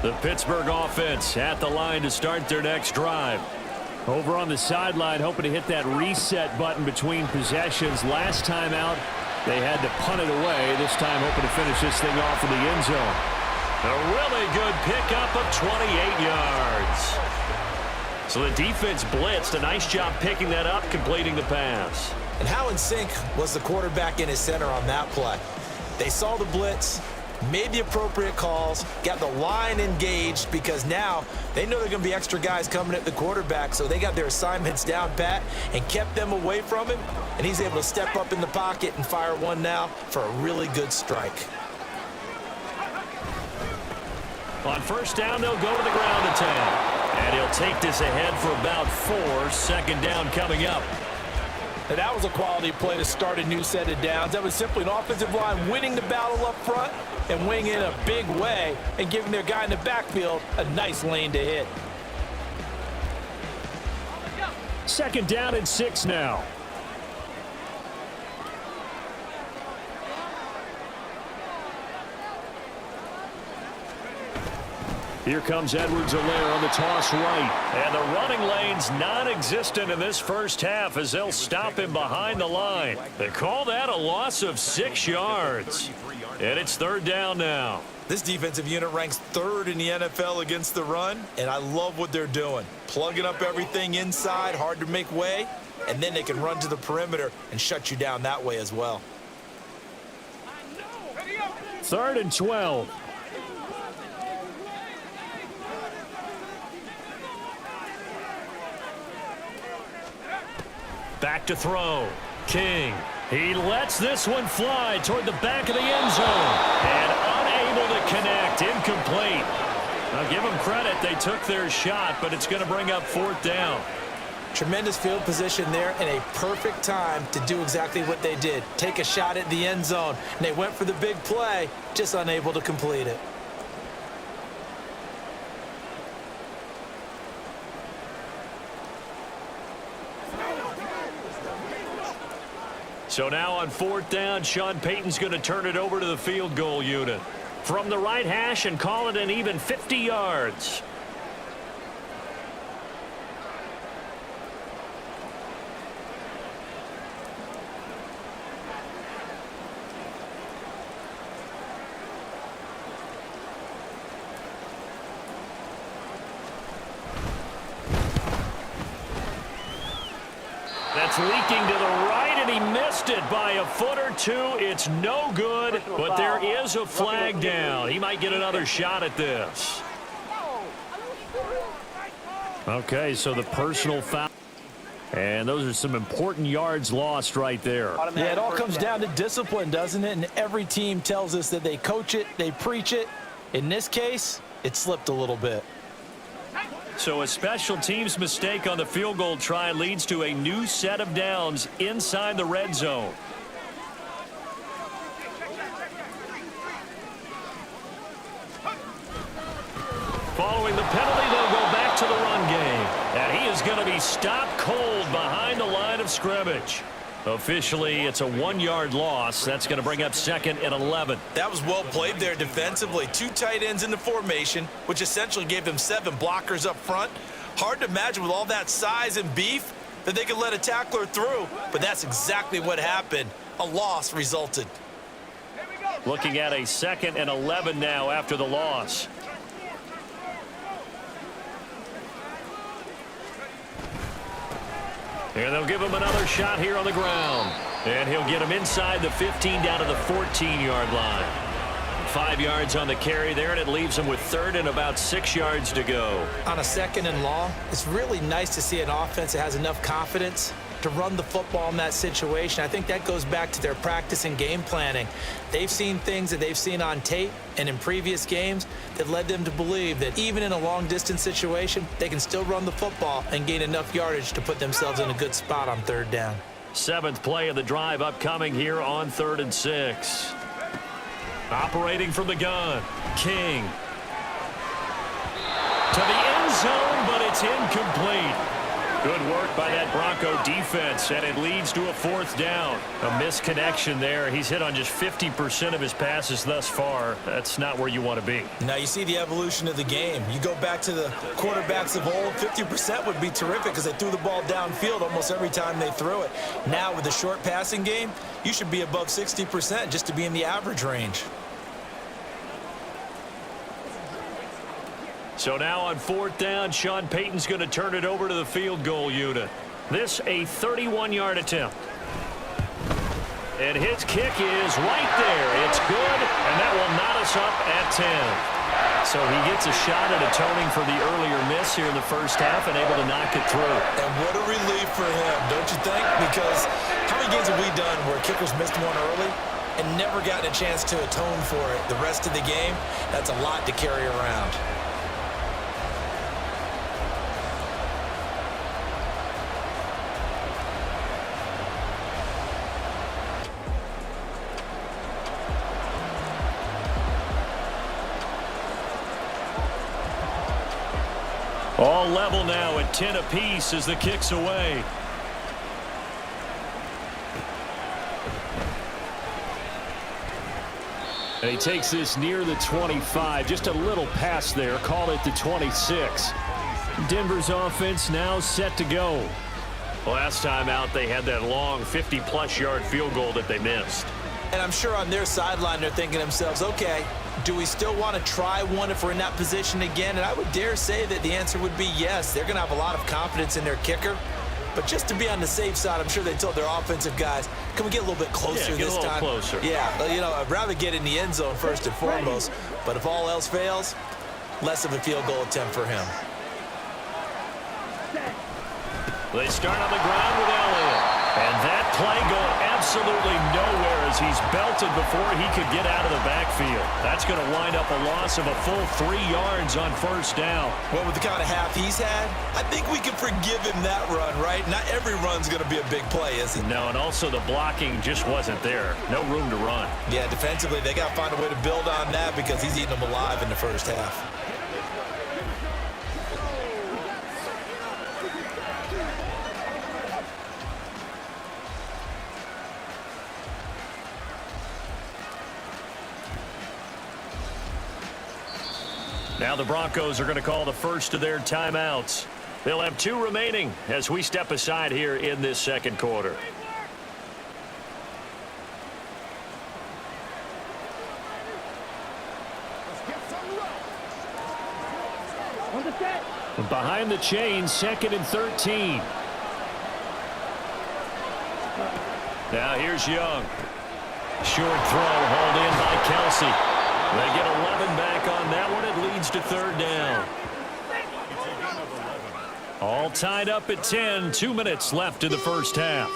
The Pittsburgh offense at the line to start their next drive. Over on the sideline, hoping to hit that reset button between possessions. Last time out, they had to punt it away. This time, hoping to finish this thing off in the end zone. A really good pickup of 28 yards. So the defense blitzed. A nice job picking that up, completing the pass. And how in sync was the quarterback in his center on that play? They saw the blitz, made the appropriate calls, got the line engaged because now they know they're going to be extra guys coming at the quarterback, so they got their assignments down pat and kept them away from him, and he's able to step up in the pocket and fire one now for a really good strike. On 1st down, they'll go to the ground attack. And he'll take this ahead for about 4. 2nd down coming up. And that was a quality play to start a new set of downs. That was simply an offensive line winning the battle up front and winning in a big way and giving their guy in the backfield a nice lane to hit. 2nd down and 6 now. Here comes Edwards-Helaire on the toss right. And the running lane's non-existent in this first half as they'll stop him behind the line. They call that a loss of 6 yards. And it's third down now. This defensive unit ranks third in the NFL against the run, and I love what they're doing. Plugging up everything inside, hard to make way, and then they can run to the perimeter and shut you down that way as well. 3rd and 12. Back to throw. King. He lets this one fly toward the back of the end zone. And unable to connect. Incomplete. I'll give them credit. They took their shot, but it's going to bring up 4th down. Tremendous field position there and a perfect time to do exactly what they did. Take a shot at the end zone. And they went for the big play, just unable to complete it. So now on 4th down, Sean Payton's going to turn it over to the field goal unit. From the right hash and call it an even 50 yards. That's leaking to the right, and he missed it by a foot or two. It's no good, but there is a flag down. He might get another shot at this. Okay, so the personal foul. And those are some important yards lost right there. Yeah, it all comes down to discipline, doesn't it? And every team tells us that they coach it, they preach it. In this case, it slipped a little bit. So a special teams mistake on the field goal try leads to a new set of downs inside the red zone. Following the penalty, they'll go back to the run game. And he is going to be stopped cold behind the line of scrimmage. Officially, it's a 1-yard loss. That's going to bring up 2nd and 11. That was well played there defensively. 2 tight ends in the formation, which essentially gave them 7 blockers up front. Hard to imagine with all that size and beef that they could let a tackler through, but that's exactly what happened. A loss resulted. Looking at a 2nd and 11 now after the loss. And they'll give him another shot here on the ground. And he'll get him inside the 15 down to the 14-yard line. 5 yards on the carry there, and it leaves him with 3rd and about 6 yards to go. On a 2nd and long, it's really nice to see an offense that has enough confidence to run the football in that situation. I think that goes back to their practice and game planning. They've seen things that they've seen on tape and in previous games that led them to believe that even in a long-distance situation, they can still run the football and gain enough yardage to put themselves in a good spot on 3rd down. 7th play of the drive upcoming here on 3rd and 6. Operating from the gun, King. To the end zone, but it's incomplete. Good work by that Bronco defense, and it leads to a 4th down. A misconnection there. He's hit on just 50% of his passes thus far. That's not where you want to be. Now you see the evolution of the game. You go back to the quarterbacks of old, 50% would be terrific because they threw the ball downfield almost every time they threw it. Now with the short passing game, you should be above 60% just to be in the average range. So now on 4th down, Sean Payton's going to turn it over to the field goal unit. This a 31-yard attempt. And his kick is right there. It's good, and that will knot us up at 10. So he gets a shot at atoning for the earlier miss here in the first half and able to knock it through. And what a relief for him, don't you think? Because how many games have we done where kickers missed one early and never gotten a chance to atone for it the rest of the game? That's a lot to carry around. All level now at 10 apiece as the kick's away. And he takes this near the 25. Just a little pass there. Call it the 26. Denver's offense now set to go. Last time out, they had that long 50-plus yard field goal that they missed. And I'm sure on their sideline they're thinking to themselves, okay, do we still want to try one if we're in that position again? And I would dare say that the answer would be yes. They're going to have a lot of confidence in their kicker. But just to be on the safe side, I'm sure they told their offensive guys, can we get a little bit closer this time? Get a little closer. Yeah, you know, I'd rather get in the end zone first and foremost. But if all else fails, less of a field goal attempt for him. They start on the ground with Elliott. And that play going absolutely nowhere as he's belted before he could get out of the backfield. That's going to wind up a loss of a full 3 yards on first down. Well, with the kind of half he's had, I think we can forgive him that run, right? Not every run's going to be a big play, is it? No, and also the blocking just wasn't there. No room to run. Yeah, defensively, they got to find a way to build on that because he's eating them alive in the first half. Now the Broncos are going to call the first of their timeouts. They'll have 2 remaining as we step aside here in this second quarter. Behind the chains, 2nd and 13. Now here's Young. Short throw hauled in by Kelsey. They get 11 back on that one. It leads to 3rd down. All tied up at 10. 2 minutes left in the first half.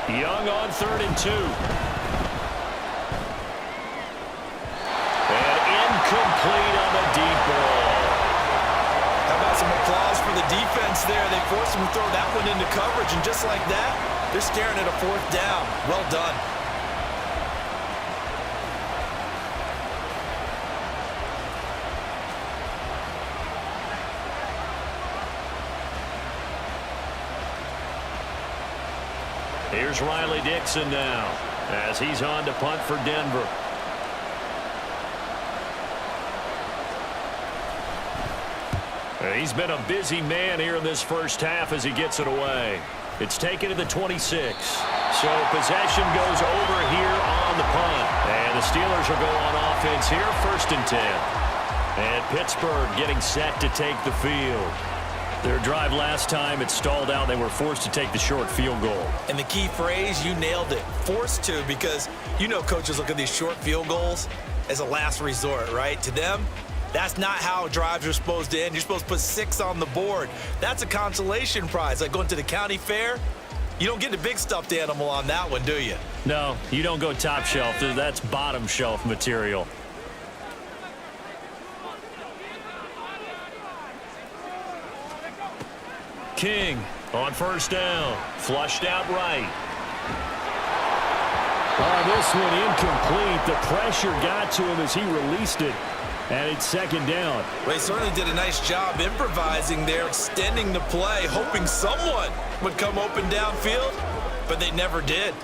Young on 3rd and 2. And incomplete on the deep ball. How about some applause for the defense there? They forced him to throw that one into coverage, and just like that, they're staring at a 4th down. Well done. Here's Riley Dixon now as he's on to punt for Denver. He's been a busy man here in this first half as he gets it away. It's taken to the 26. So possession goes over here on the punt. And the Steelers will go on offense here, 1st and 10. And Pittsburgh getting set to take the field. Their drive last time, it stalled out. They were forced to take the short field goal. And the key phrase, you nailed it, forced to, because you know coaches look at these short field goals as a last resort, right? To them, that's not how drives are supposed to end. You're supposed to put 6 on the board. That's a consolation prize. Like going to the county fair, you don't get the big stuffed animal on that one, do you? No, you don't go top shelf. That's bottom shelf material. King on 1st down. Flushed out right. Oh, this one incomplete. The pressure got to him as he released it. And it's 2nd down. Well, he certainly did a nice job improvising there, extending the play, hoping someone would come open downfield, but they never did.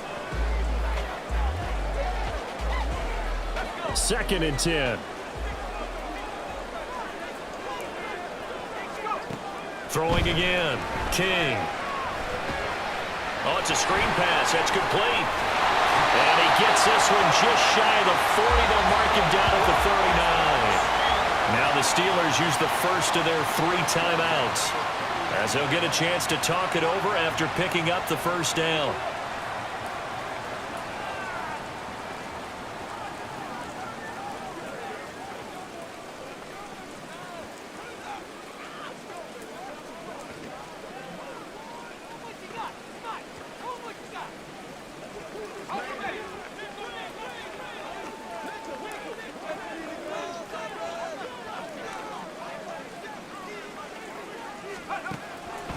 2nd and 10. Throwing again. King. Oh, it's a screen pass. That's complete. And he gets this one just shy of the 40. They'll mark him down at the 39. Now the Steelers use the first of their 3 timeouts as they'll get a chance to talk it over after picking up the 1st down.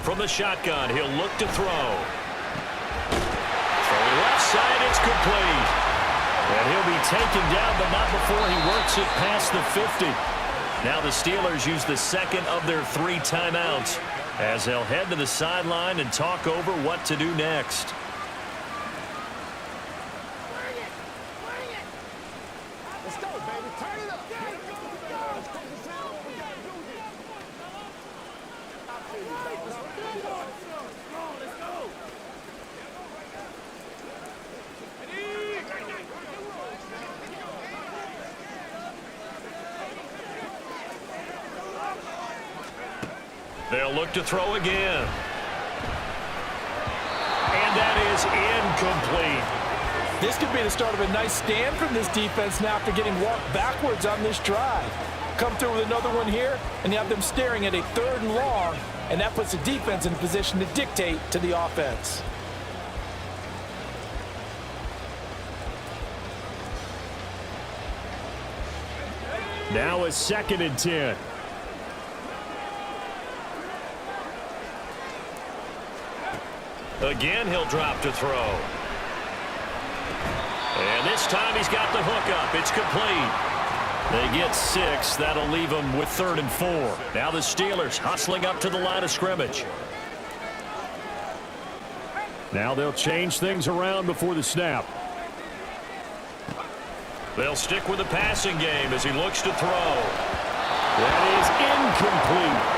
From the shotgun, he'll look to throw. Throwing left side, it's complete. And he'll be taken down, but not before he works it past the 50. Now the Steelers use the second of their 3 timeouts as they'll head to the sideline and talk over what to do next. Let's go, baby. Turn it up. Let's go. They'll look to throw again. And that is incomplete. This could be the start of a nice stand from this defense now after getting walked backwards on this drive. Come through with another one here, and you have them staring at a 3rd and long, and that puts the defense in a position to dictate to the offense. Now a 2nd and 10. Again, he'll drop to throw. And this time he's got the hook up. It's complete. They get 6. That'll leave them with 3rd and 4. Now the Steelers hustling up to the line of scrimmage. Now they'll change things around before the snap. They'll stick with the passing game as he looks to throw. That is incomplete.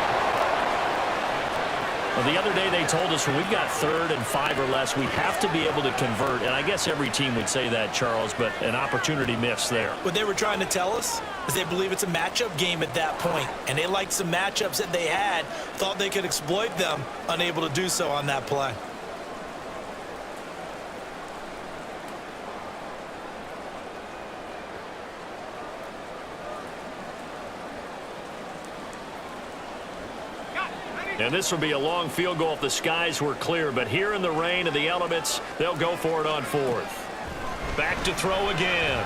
Well, the other day they told us when we've got 3rd and 5 or less, we have to be able to convert. And I guess every team would say that, Charles, but an opportunity missed there. What they were trying to tell us is they believe it's a matchup game at that point, and they liked some matchups that they had, thought they could exploit them, unable to do so on that play. And this will be a long field goal if the skies were clear. But here in the rain and the elements, they'll go for it on 4th. Back to throw again.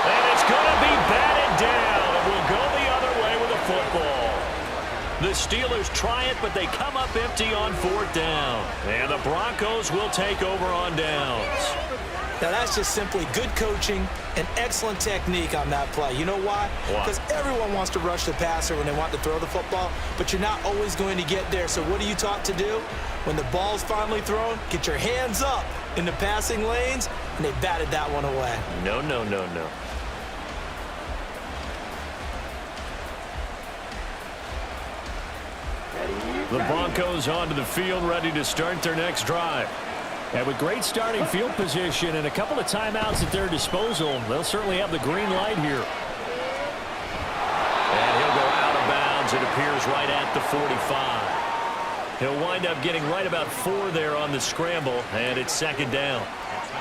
And it's going to be batted down. And we'll go the other way with a football. The Steelers try it, but they come up empty on 4th down. And the Broncos will take over on downs. Now, that's just simply good coaching and excellent technique on that play. You know why? Because everyone wants to rush the passer when they want to throw the football, but you're not always going to get there. So what are you taught to do? When the ball's finally thrown, get your hands up in the passing lanes, and they batted that one away. No. The Broncos onto the field, ready to start their next drive. And with great starting field position and a couple of timeouts at their disposal, they'll certainly have the green light here. And he'll go out of bounds. It appears right at the 45. He'll wind up getting right about 4 there on the scramble, and it's 2nd down.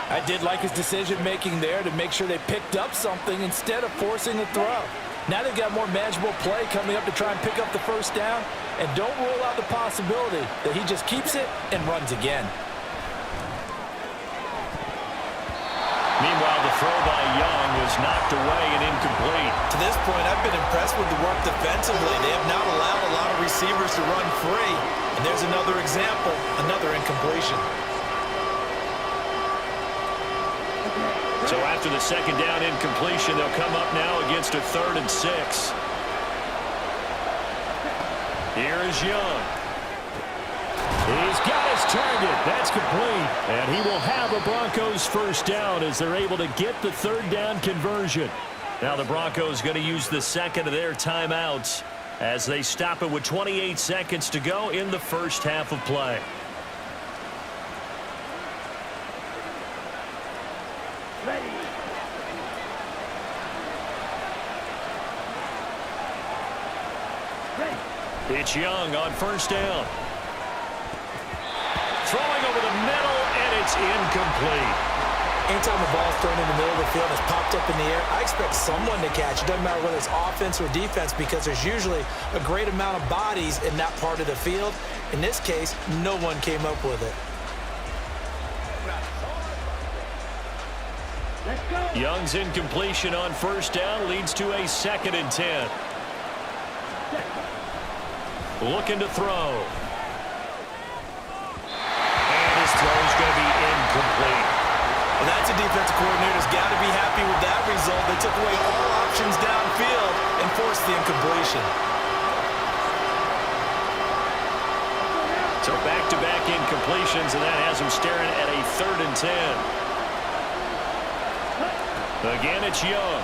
I did like his decision-making there to make sure they picked up something instead of forcing the throw. Now they've got more manageable play coming up to try and pick up the 1st down, and don't rule out the possibility that he just keeps it and runs again. Meanwhile, the throw by Young was knocked away and incomplete. To this point, I've been impressed with the work defensively. They have not allowed a lot of receivers to run free. And there's another example, another incompletion. So after the 2nd down incompletion, they'll come up now against a 3rd and 6. Here is Young. He's got his target. That's complete. And he will have a Broncos 1st down as they're able to get the 3rd down conversion. Now the Broncos going to use the 2nd of their timeouts as they stop it with 28 seconds to go in the 1st half of play. It's Young on 1st down. Throwing over the middle, and it's incomplete. Anytime the ball's thrown in the middle of the field and it's popped up in the air, I expect someone to catch. It doesn't matter whether it's offense or defense because there's usually a great amount of bodies in that part of the field. In this case, no one came up with it. Young's incompletion on 1st down leads to a 2nd and 10. looking to throw. And his throw is going to be incomplete. Well, that's a defensive coordinator's got to be happy with that result. They took away all options downfield and forced the incompletion. So back-to-back incompletions, and that has him staring at a 3rd and 10. Again, it's Young.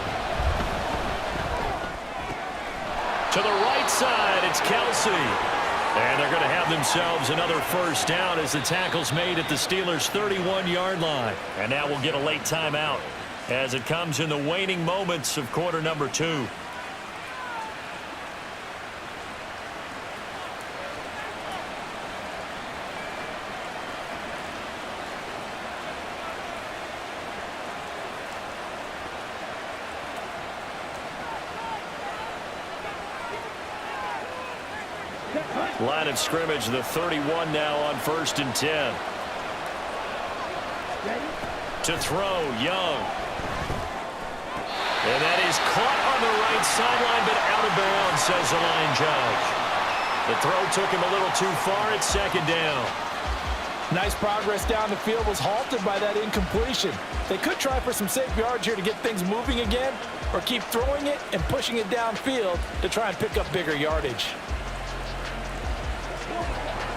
To the right side, it's Kelsey. And they're going to have themselves another first down as the tackle's made at the Steelers' 31-yard line. And now we'll get a late timeout as it comes in the waning moments of quarter number 2. Line of scrimmage, the 31 now on 1st and 10. To throw, Young. And that is caught on the right sideline, but out of bounds, says the line judge. The throw took him a little too far at 2nd down. Nice progress down the field was halted by that incompletion. They could try for some safe yards here to get things moving again, or keep throwing it and pushing it downfield to try and pick up bigger yardage.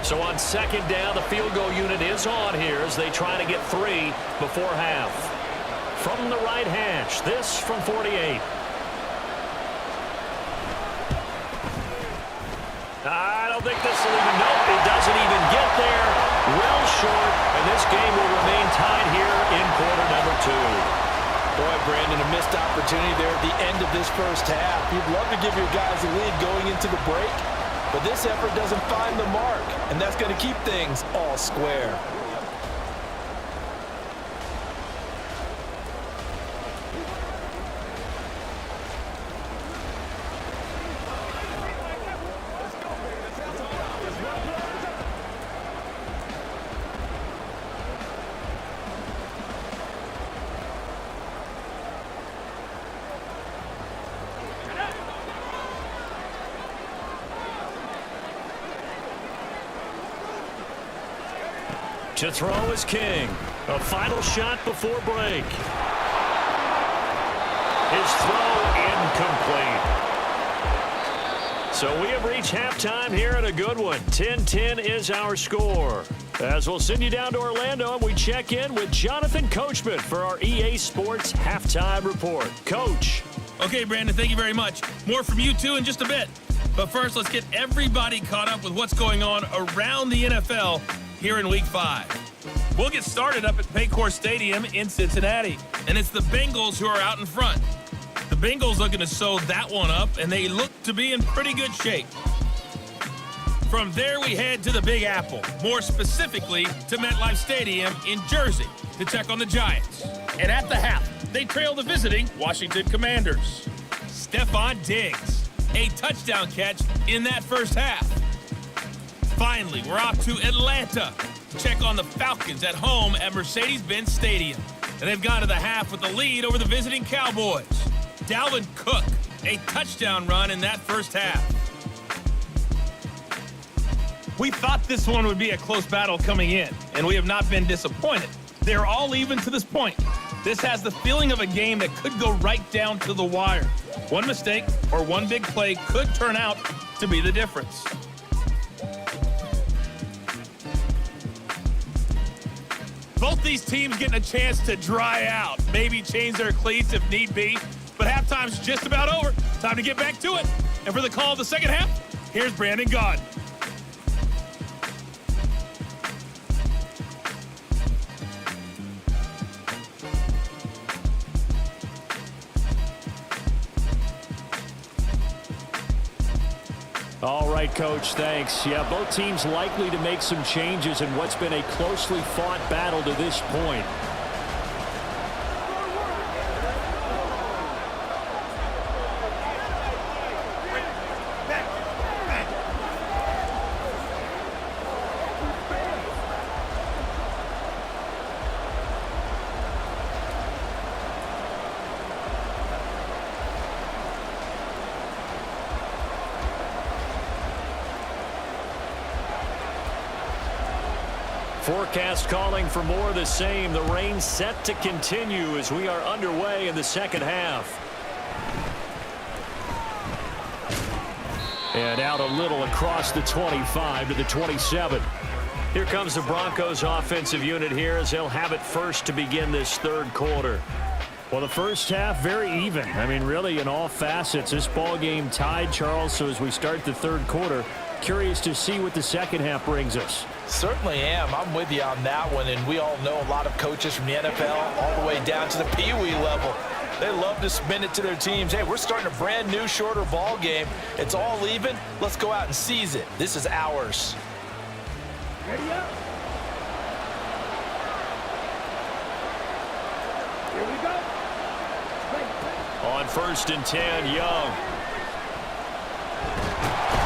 So on 2nd down, the field goal unit is on here as they try to get 3 before half. From the right hash, this from 48. I don't think this will even, nope, it doesn't even get there. Well short, and this game will remain tied here in quarter number 2. Boy, Brandon, a missed opportunity there at the end of this first half. You'd love to give your guys a lead going into the break, but this effort doesn't find the mark, and that's going to keep things all square. To throw is King. A final shot before break. His throw incomplete. So we have reached halftime here in a good one. 10-10 is our score. As we'll send you down to Orlando, and we check in with Jonathan Coachman for our EA Sports Halftime Report. Coach. Okay, Brandon, thank you very much. More from you, too, in just a bit. But first, let's get everybody caught up with what's going on around the NFL here in Week 5. We'll get started up at Paycor Stadium in Cincinnati, and it's the Bengals who are out in front. The Bengals looking to sew that one up, and they look to be in pretty good shape. From there, we head to the Big Apple, more specifically to MetLife Stadium in Jersey to check on the Giants. And at the half, they trail the visiting Washington Commanders. Stephon Diggs, a touchdown catch in that first half. Finally, we're off to Atlanta to check on the Falcons at home at Mercedes-Benz Stadium. And they've gone to the half with the lead over the visiting Cowboys. Dalvin Cook, a touchdown run in that first half. We thought this one would be a close battle coming in, and we have not been disappointed. They're all even to this point. This has the feeling of a game that could go right down to the wire. One mistake or one big play could turn out to be the difference. Both these teams getting a chance to dry out, maybe change their cleats if need be, but halftime's just about over. Time to get back to it. And for the call of the second half, here's Brandon Gaudin. All right, Coach, thanks. Yeah, both teams likely to make some changes in what's been a closely fought battle to this point. Forecast calling for more of the same. The rain set to continue as we are underway in the second half. And out a little across the 25 to the 27. Here comes the Broncos offensive unit here as they'll have it first to begin this third quarter. Well, the first half, very even. I mean, really, in all facets, this ball game tied, Charles. So as we start the third quarter, curious to see what the second half brings us. Certainly am. I'm with you on that one. And we all know a lot of coaches from the NFL all the way down to the Pee Wee level. They love to spin it to their teams. Hey, we're starting a brand new, shorter ball game. It's all even. Let's go out and seize it. This is ours. Ready up. Here we go. On 1st and 10, Young.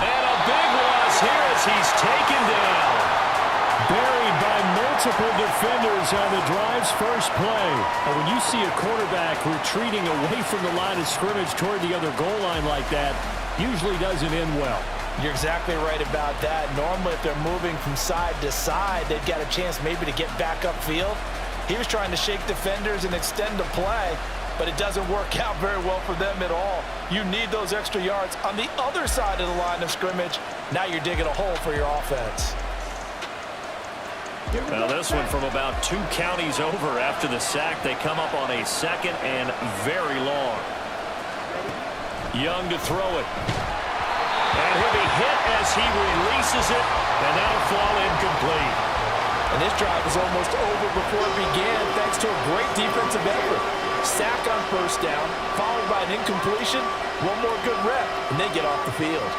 And a big loss here as he's taken down. Buried by multiple defenders on the drive's first play. And when you see a quarterback retreating away from the line of scrimmage toward the other goal line like that, usually doesn't end well. You're exactly right about that. Normally, if they're moving from side to side, they've got a chance maybe to get back upfield. He was trying to shake defenders and extend the play, but it doesn't work out very well for them at all. You need those extra yards on the other side of the line of scrimmage. Now you're digging a hole for your offense. Now this one from about 2 counties over after the sack. They come up on a 2nd and very long. Young to throw it. And he'll be hit as he releases it, and that'll fall incomplete. And this drive was almost over before it began thanks to a great defensive effort. Sack on 1st down, followed by an incompletion, one more good rep, and they get off the field.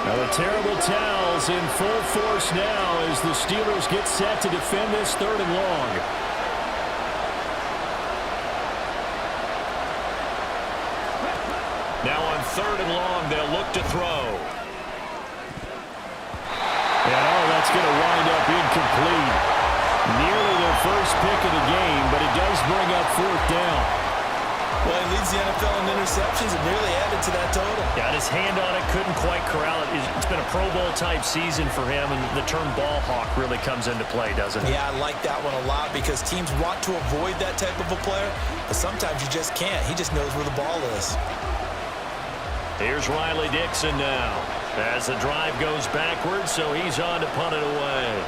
Now the terrible towels in full force now as the Steelers get set to defend this 3rd and long. Now on 3rd and long, they'll look to throw. And that's going to wind up incomplete. Nearly their first pick of the game, but it does bring up 4th down. Well, he leads the NFL in interceptions and nearly added to that total. Got his hand on it, couldn't quite corral it. It's been a Pro Bowl type season for him, and the term ball hawk really comes into play, doesn't it? Yeah, I like that one a lot because teams want to avoid that type of a player, but sometimes you just can't. He just knows where the ball is. Here's Riley Dixon now as the drive goes backwards, so he's on to punt it away.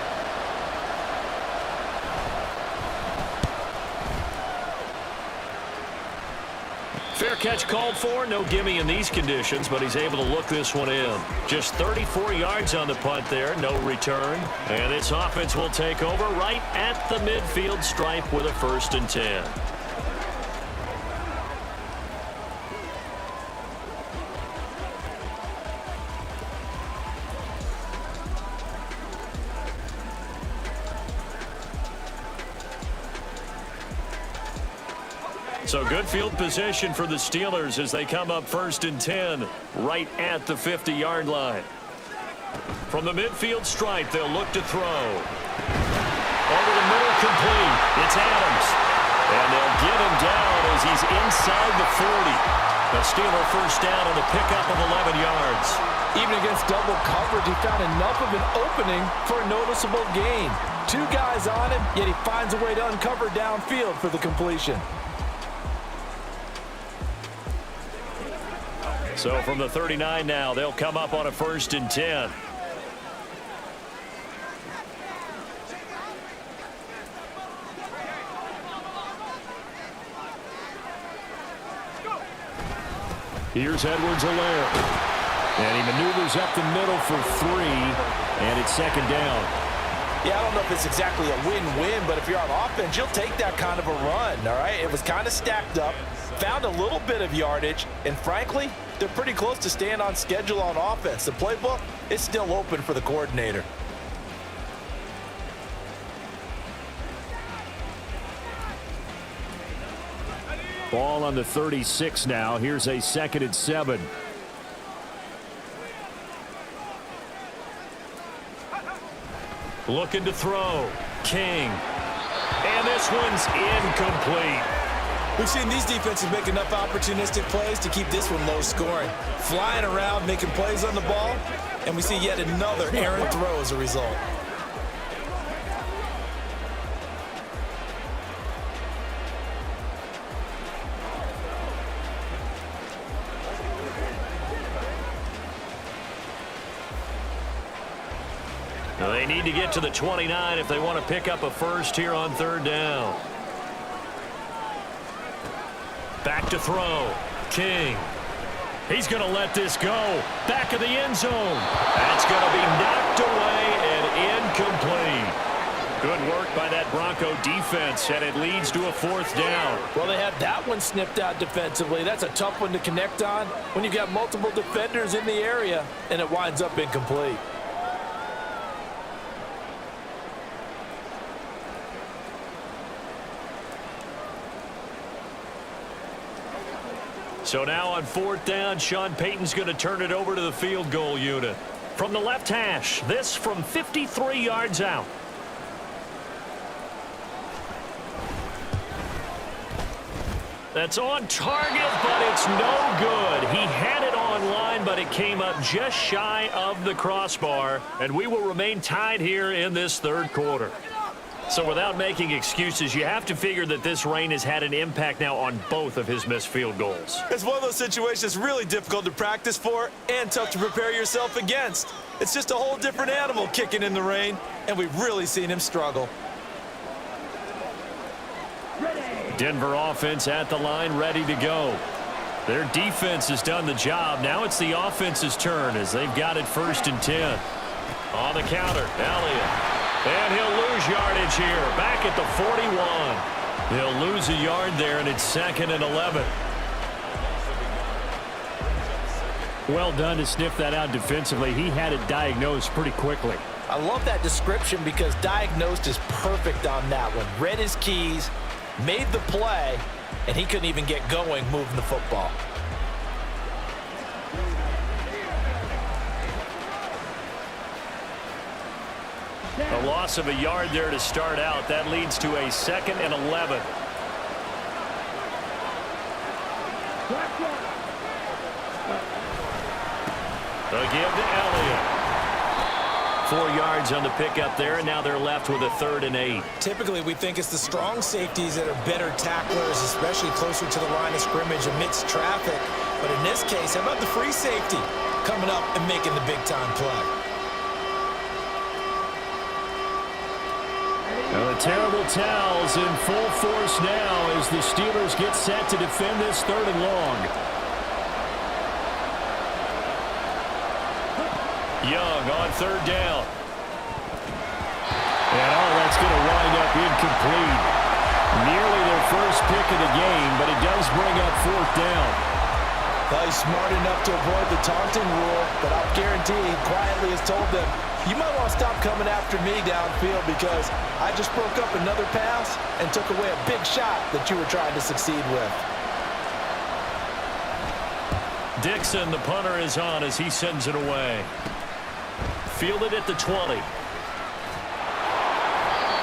Fair catch called for. No gimme in these conditions, but he's able to look this one in. Just 34 yards on the punt there. No return. And this offense will take over right at the midfield stripe with a 1st and 10. So good field position for the Steelers as they come up 1st and 10 right at the 50-yard line. From the midfield stripe, they'll look to throw. Over the middle, complete. It's Adams. And they'll get him down as he's inside the 40. A Steeler 1st down on the pickup of 11 yards. Even against double coverage, he found enough of an opening for a noticeable gain. 2 guys on him, yet he finds a way to uncover downfield for the completion. So from the 39 now, they'll come up on a 1st and 10. Here's Edwards-Helaire. And he maneuvers up the middle for 3, and it's 2nd down. Yeah, I don't know if it's exactly a win-win, but if you're on offense, you'll take that kind of a run, all right? It was kind of stacked up, found a little bit of yardage, and frankly, they're pretty close to staying on schedule on offense. The playbook is still open for the coordinator. Ball on the 36 now. Here's a 2nd and 7. Looking to throw. King. And this one's incomplete. We've seen these defenses make enough opportunistic plays to keep this one low scoring. Flying around, making plays on the ball, and we see yet another errant throw as a result. They need to get to the 29 if they want to pick up a first here on third down. Back to throw. King. He's going to let this go. Back of the end zone. That's going to be knocked away and incomplete. Good work by that Bronco defense, and it leads to a fourth down. Well, they had that one snipped out defensively. That's a tough one to connect on when you've got multiple defenders in the area, and it winds up incomplete. So now on fourth down, Sean Payton's going to turn it over to the field goal unit. From the left hash, this from 53 yards out. That's on target, but it's no good. He had it on line, but it came up just shy of the crossbar, and we will remain tied here in this third quarter. So without making excuses, you have to figure that this rain has had an impact now on both of his missed field goals. It's one of those situations really difficult to practice for and tough to prepare yourself against. It's just a whole different animal kicking in the rain, and we've really seen him struggle. Denver offense at the line, ready to go. Their defense has done the job. Now it's the offense's turn as they've got it 1st and 10. On the counter, Elliott. And he'll lose yardage here. Back at the 41. He'll lose a yard there, and it's 2nd and 11. Well done to sniff that out defensively. He had it diagnosed pretty quickly. I love that description because diagnosed is perfect on that one. Read his keys, made the play, and he couldn't even get going moving the football. A loss of a yard there to start out. That leads to a 2nd and 11. A give to Elliott. 4 yards on the pickup there, and now they're left with a 3rd and 8. Typically, we think it's the strong safeties that are better tacklers, especially closer to the line of scrimmage amidst traffic. But in this case, how about the free safety coming up and making the big-time play? Now the terrible towels in full force now as the Steelers get set to defend this 3rd and long. Young on 3rd down. And that's going to wind up incomplete. Nearly their first pick of the game, but it does bring up 4th down. Well, he's smart enough to avoid the taunting rule, but I'll guarantee he quietly has told them, you might want to stop coming after me downfield because I just broke up another pass and took away a big shot that you were trying to succeed with. Dixon, the punter, is on as he sends it away. Fielded at the 20.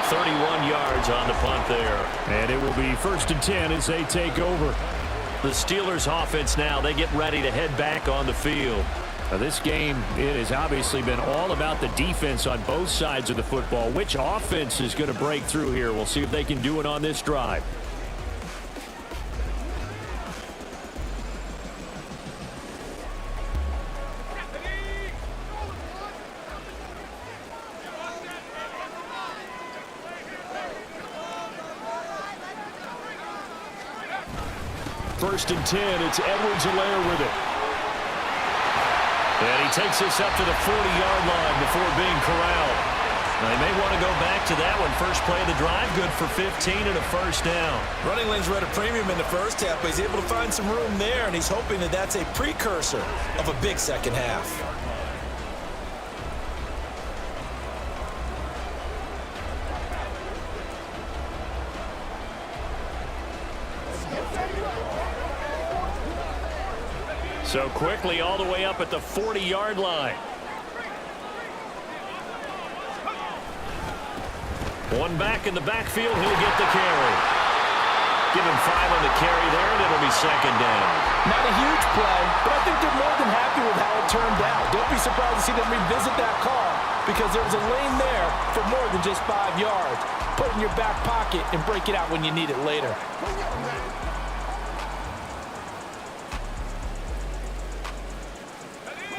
31 yards on the punt there. And it will be 1st and 10 as they take over. The Steelers offense now, they get ready to head back on the field. Now this game, it has obviously been all about the defense on both sides of the football. Which offense is going to break through here? We'll see if they can do it on this drive. First and 10, it's Edwards-Helaire with it. And he takes this up to the 40-yard line before being corralled. Now, they may want to go back to that one. First play of the drive, good for 15 and a 1st down. Running lanes were at a premium in the first half, but he's able to find some room there, and he's hoping that that's a precursor of a big second half. So quickly all the way up at the 40-yard line. One back in the backfield, he'll get the carry. Give him 5 on the carry there, and it'll be second down. Not a huge play, but I think they're more than happy with how it turned out. Don't be surprised to see them revisit that call because there was a lane there for more than just 5 yards. Put it in your back pocket and break it out when you need it later.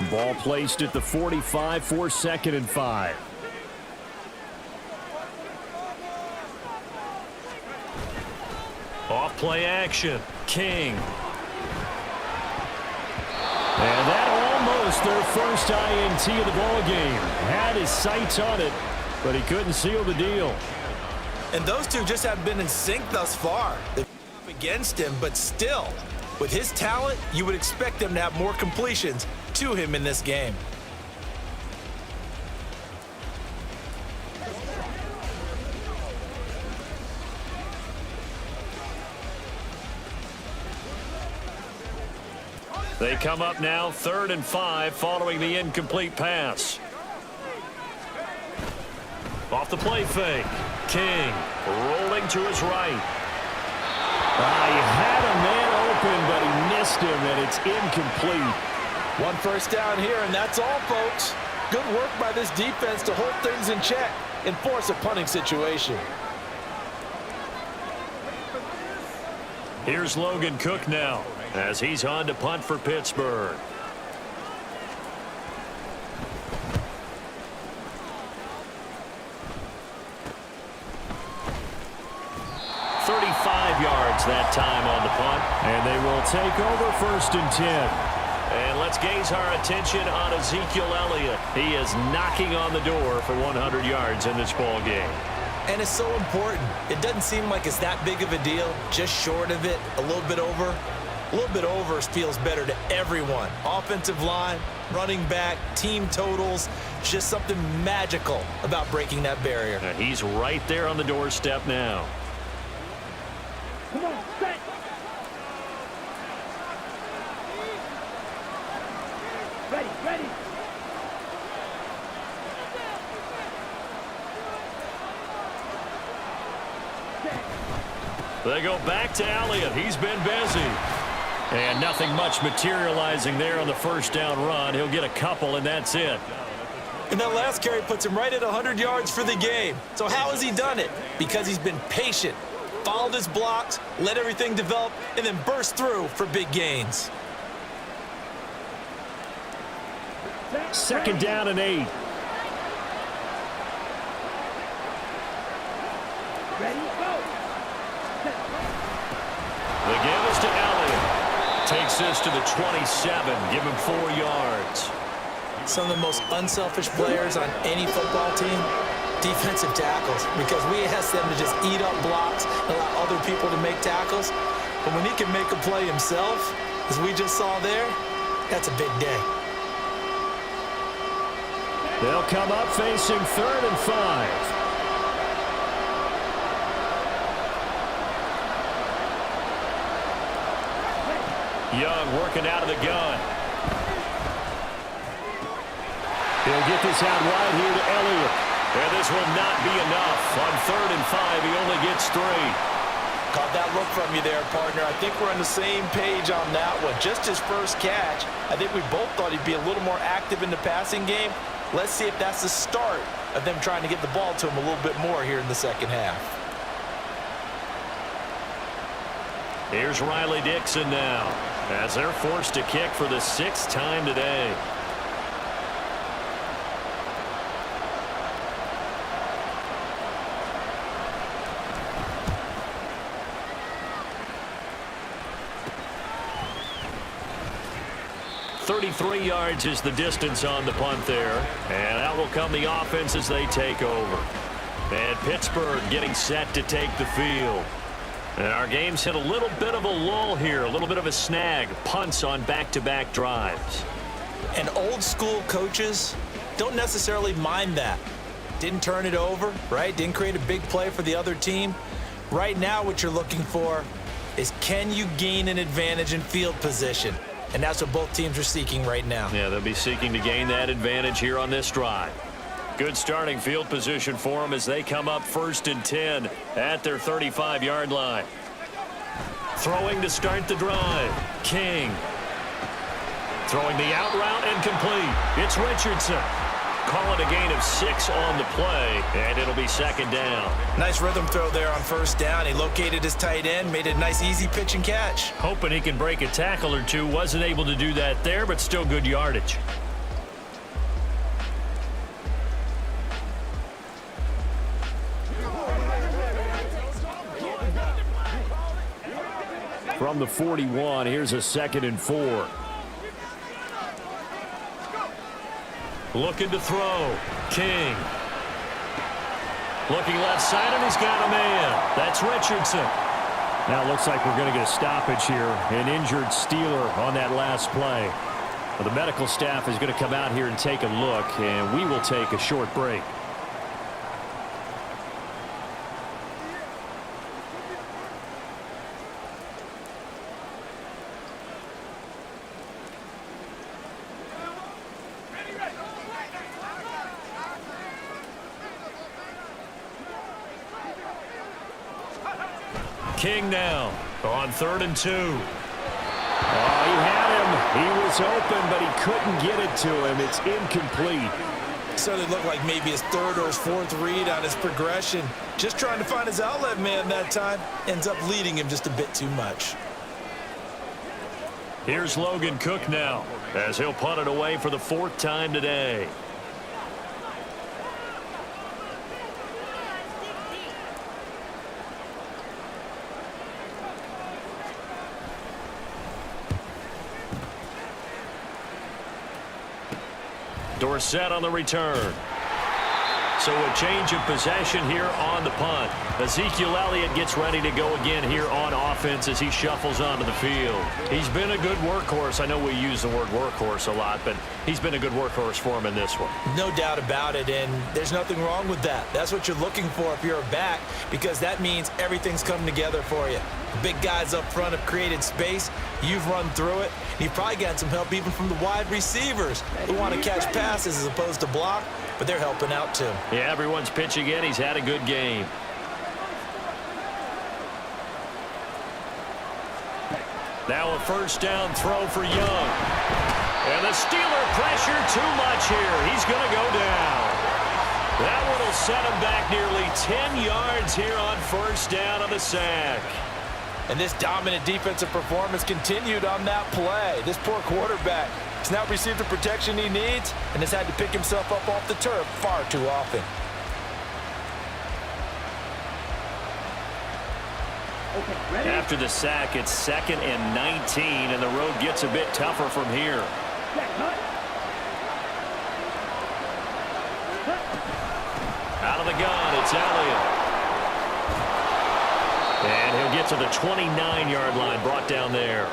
Ball placed at the 45 for 2nd and 5. Off play action. King. And that almost their first INT of the ball game. Had his sights on it, but he couldn't seal the deal. And those two just have been in sync thus far. They've up against him, but still, with his talent, you would expect them to have more completions to him in this game. They come up now 3rd and 5 following the incomplete pass. Off the play fake. King rolling to his right. He had a man open, but he missed him, and it's incomplete. 1 first down here, and that's all, folks. Good work by this defense to hold things in check and force a punting situation. Here's Logan Cook now as he's on to punt for Pittsburgh. Yards that time on the punt. And they will take over 1st and 10. And let's gaze our attention on Ezekiel Elliott. He is knocking on the door for 100 yards in this ball game. And it's so important. It doesn't seem like it's that big of a deal. Just short of it, a little bit over. A little bit over feels better to everyone. Offensive line, running back, team totals. Just something magical about breaking that barrier. And he's right there on the doorstep now. Come on, set. Ready, ready. They go back to Elliott. He's been busy. And nothing much materializing there on the first down run. He'll get a couple, and that's it. And that last carry puts him right at 100 yards for the game. So how has he done it? Because he's been patient. Followed his blocks, let everything develop, and then burst through for big gains. 2nd down and 8. Ready, go. The give is to Elliott. Takes this to the 27. Give him 4 yards. Some of the most unselfish players on any football team, defensive tackles, because we ask them to just eat up blocks and allow other people to make tackles. But when he can make a play himself, as we just saw there, that's a big day. They'll come up facing 3rd and 5. Young working out of the gun. He'll get this out wide here to Elliott. And this will not be enough. On 3rd and 5, he only gets 3. Caught that look from you there, partner. I think we're on the same page on that one. Just his first catch. I think we both thought he'd be a little more active in the passing game. Let's see if that's the start of them trying to get the ball to him a little bit more here in the second half. Here's Riley Dixon now as they're forced to kick for the 6th time today. .33 yards is the distance on the punt there. And out will come the offense as they take over. And Pittsburgh getting set to take the field. And our game's hit a little bit of a lull here, a little bit of a snag. Punts on back-to-back drives. And old school coaches don't necessarily mind that. Didn't turn it over, right? Didn't create a big play for the other team. Right now what you're looking for is, can you gain an advantage in field position? And that's what both teams are seeking right now. Yeah, they'll be seeking to gain that advantage here on this drive. Good starting field position for them as they come up 1st and 10 at their 35-yard line. Throwing to start the drive. King. Throwing the out route and complete. It's Richardson. Call it a gain of 6 on the play, and it'll be second down. Nice rhythm throw there on first down. He located his tight end, made it a nice, easy pitch and catch. Hoping he can break a tackle or two. Wasn't able to do that there, but still good yardage. From the 41, here's a 2nd and 4. Looking to throw. King. Looking left side, and he's got a man. That's Richardson. Now it looks like we're going to get a stoppage here. An injured Steeler on that last play. Well, the medical staff is going to come out here and take a look, and we will take a short break. King now on 3rd and 2. Oh, he had him. He was open, but he couldn't get it to him. It's incomplete. So it looked like maybe his 3rd or his 4th read on his progression. Just trying to find his outlet man that time. Ends up leading him just a bit too much. Here's Logan Cook now, as he'll punt it away for the 4th time today. Dorsett on the return. So a change of possession here on the punt. Ezekiel Elliott gets ready to go again here on offense as he shuffles onto the field. He's been a good workhorse. I know we use the word workhorse a lot, but he's been a good workhorse for him in this one. No doubt about it, and there's nothing wrong with that. That's what you're looking for if you're a back, because that means everything's coming together for you. The big guys up front have created space. You've run through it. And you've probably gotten some help even from the wide receivers who want to catch passes as opposed to block, but they're helping out too. Yeah, everyone's pitching in. He's had a good game. Now a first down throw for Young. And the Steeler pressure too much here. He's going to go down. That one will set him back nearly 10 yards here on first down on the sack. And this dominant defensive performance continued on that play. This poor quarterback has now received the protection he needs and has had to pick himself up off the turf far too often. After the sack, it's 2nd and 19, and the road gets a bit tougher from here. Out of the gun, it's Elliott. And he'll get to the 29-yard line, brought down there.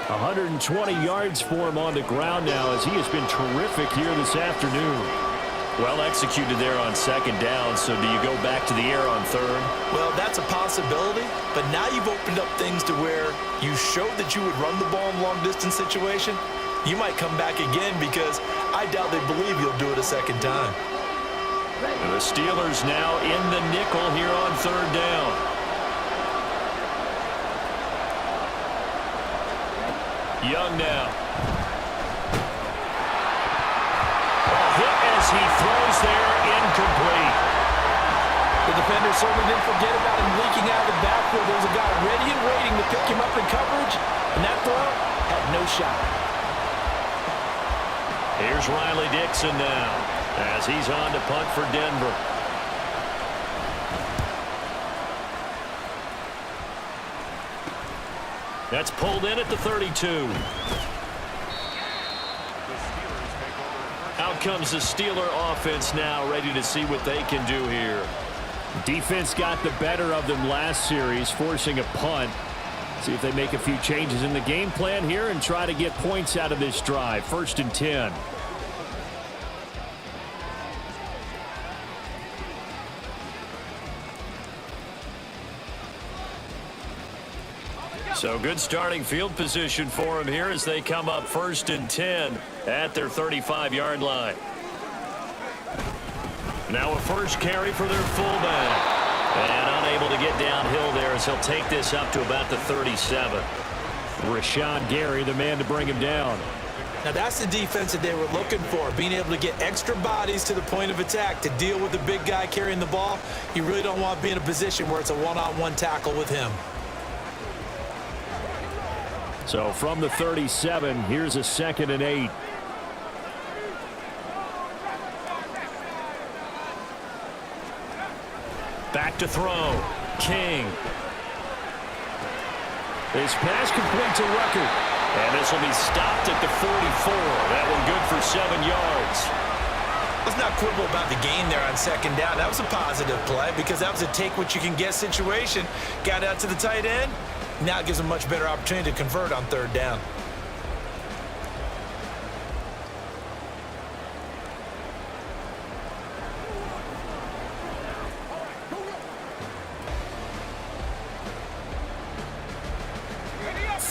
120 yards for him on the ground now as he has been terrific here this afternoon. Well executed there on 2nd down, so do you go back to the air on 3rd? Well, that's a possibility, but now you've opened up things to where you showed that you would run the ball in long-distance situation. You might come back again because I doubt they believe you'll do it a second time. And the Steelers now in the nickel here on 3rd down. Young now. Hit as he throws there, incomplete. The defender certainly didn't forget about him leaking out of the backfield. There was a guy ready and waiting to pick him up in coverage, and that throw had no shot. Here's Riley Dixon now as he's on to punt for Denver. That's pulled in at the 32. Out comes the Steeler offense now, ready to see what they can do here. Defense got the better of them last series, forcing a punt. See if they make a few changes in the game plan here and try to get points out of this drive. 1st and 10. So good starting field position for him here as they come up 1st and 10 at their 35-yard line. Now a first carry for their fullback. And unable to get downhill there as he'll take this up to about the 37. Rashawn Gary, the man to bring him down. Now that's the defense that they were looking for, being able to get extra bodies to the point of attack to deal with the big guy carrying the ball. You really don't want to be in a position where it's a one-on-one tackle with him. So from the 37, here's a 2nd and 8. Back to throw. King. His pass complete to Rucker. And this will be stopped at the 44. That one good for 7 yards. Let's not quibble about the gain there on 2nd down. That was a positive play because that was a take-what-you-can-get situation. Got out to the tight end. Now it gives them a much better opportunity to convert on 3rd down.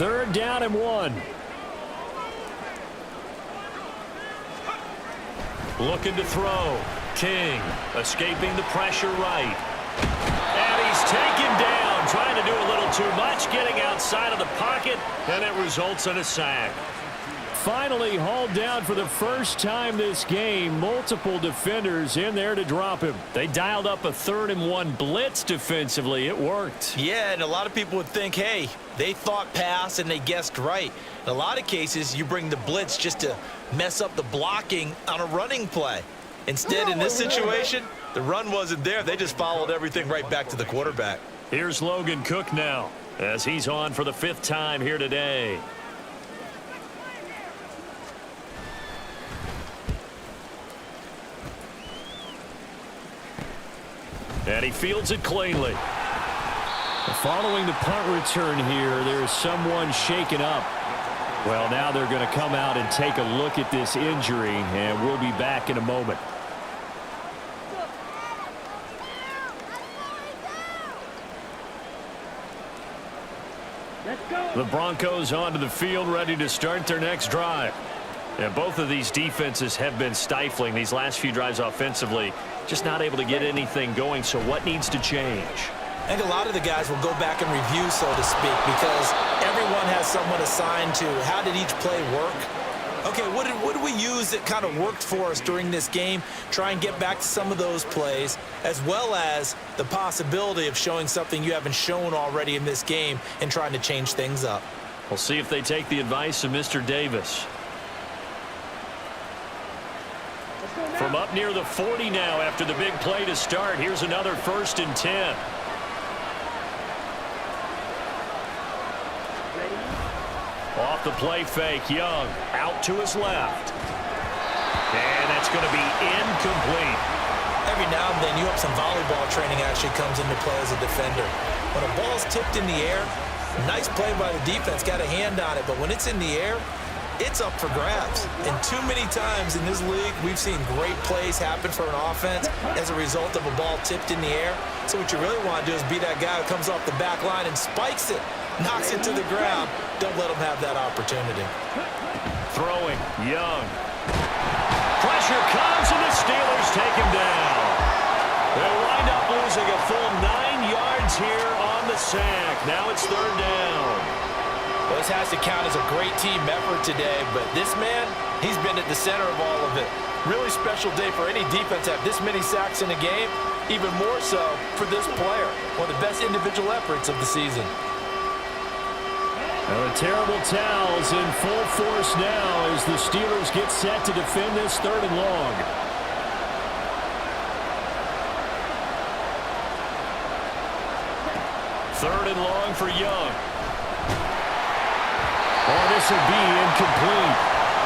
Third down and 1. Looking to throw. King escaping the pressure right. And he's taken down, trying to do a little too much, getting outside of the pocket, and it results in a sack. Finally hauled down for the first time this game. Multiple defenders in there to drop him. They dialed up a 3rd and 1 blitz defensively. It worked. Yeah, and a lot of people would think, hey, they thought pass and they guessed right. In a lot of cases, you bring the blitz just to mess up the blocking on a running play. Instead, in this situation, the run wasn't there. They just followed everything right back to the quarterback. Here's Logan Cook now as he's on for the 5th time here today. And he fields it cleanly. Following the punt return here, there's someone shaken up. Well, now they're going to come out and take a look at this injury, and we'll be back in a moment. Let's go. The Broncos onto the field, ready to start their next drive. And both of these defenses have been stifling these last few drives offensively. Just not able to get anything going, so what needs to change? I think a lot of the guys will go back and review, so to speak, because everyone has someone assigned to how did each play work. Okay, what did we use that kind of worked for us during this game? Try and get back to some of those plays, as well as the possibility of showing something you haven't shown already in this game and trying to change things up. We'll see if they take the advice of Mr. Davis. From up near the 40 now after the big play to start. Here's another 1st and 10. Off the play fake, Young out to his left. And that's going to be incomplete. Every now and then, you have some volleyball training actually comes into play as a defender. When a ball's tipped in the air, nice play by the defense, got a hand on it, but when it's in the air, it's up for grabs. And too many times in this league, we've seen great plays happen for an offense as a result of a ball tipped in the air. So what you really want to do is be that guy who comes off the back line and spikes it, knocks it to the ground. Don't let them have that opportunity. Throwing, Young. Pressure comes, and the Steelers take him down. They'll wind up losing a full 9 yards here on the sack. Now it's 3rd down. Well, this has to count as a great team effort today, but this man, he's been at the center of all of it. Really special day for any defense to have this many sacks in a game, even more so for this player. One of the best individual efforts of the season. Well, the terrible towels in full force now as the Steelers get set to defend this 3rd and long. Third and long for Young. Oh, this will be incomplete.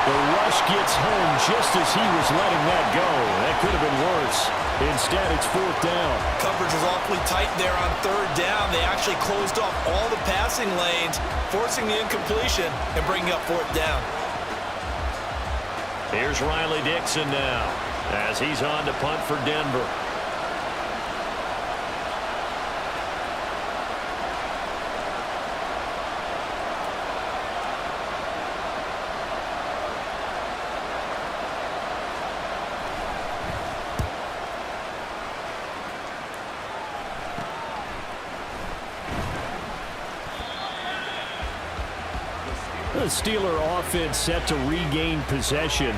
The rush gets home just as he was letting that go. That could have been worse. Instead, it's 4th down. Coverage was awfully tight there on 3rd down. They actually closed off all the passing lanes, forcing the incompletion and bringing up 4th down. Here's Riley Dixon now as he's on to punt for Denver. the Steeler offense set to regain possession.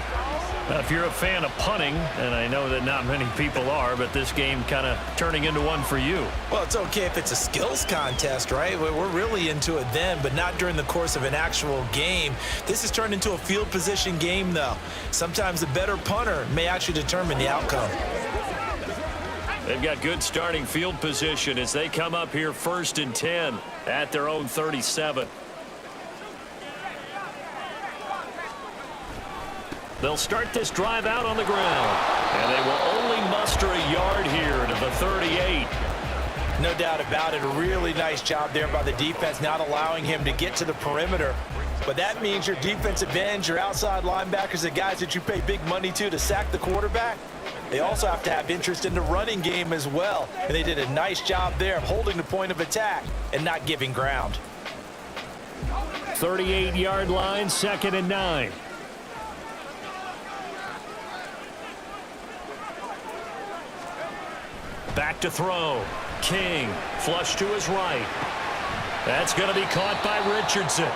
If you're a fan of punting, and I know that not many people are, but this game kind of turning into one for you. Well, it's okay if it's a skills contest, right? We're really into it then, but not during the course of an actual game. This has turned into a field position game, though. Sometimes the better punter may actually determine the outcome. They've got good starting field position as they come up here 1st and 10 at their own 37. They'll start this drive out on the ground, and they will only muster a yard here to the 38. No doubt about it. A really nice job there by the defense, not allowing him to get to the perimeter. But that means your defensive ends, your outside linebackers, the guys that you pay big money to sack the quarterback, they also have to have interest in the running game as well. And they did a nice job there of holding the point of attack and not giving ground. 38-yard line, 2nd and 9. Back to throw. King, flush to his right. That's going to be caught by Richardson.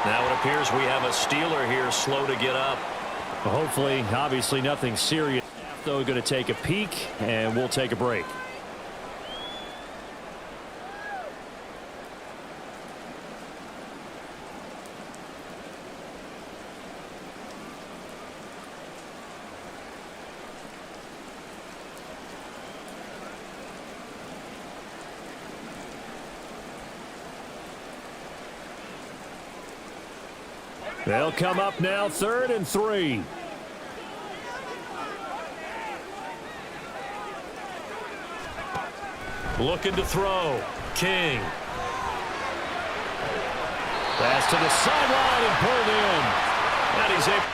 Now it appears we have a Steeler here slow to get up. Well, hopefully, obviously nothing serious. Though going to take a peek, and we'll take a break. They'll come up now 3rd and 3. Looking to throw. King. Pass to the sideline and pulled in. And he's able.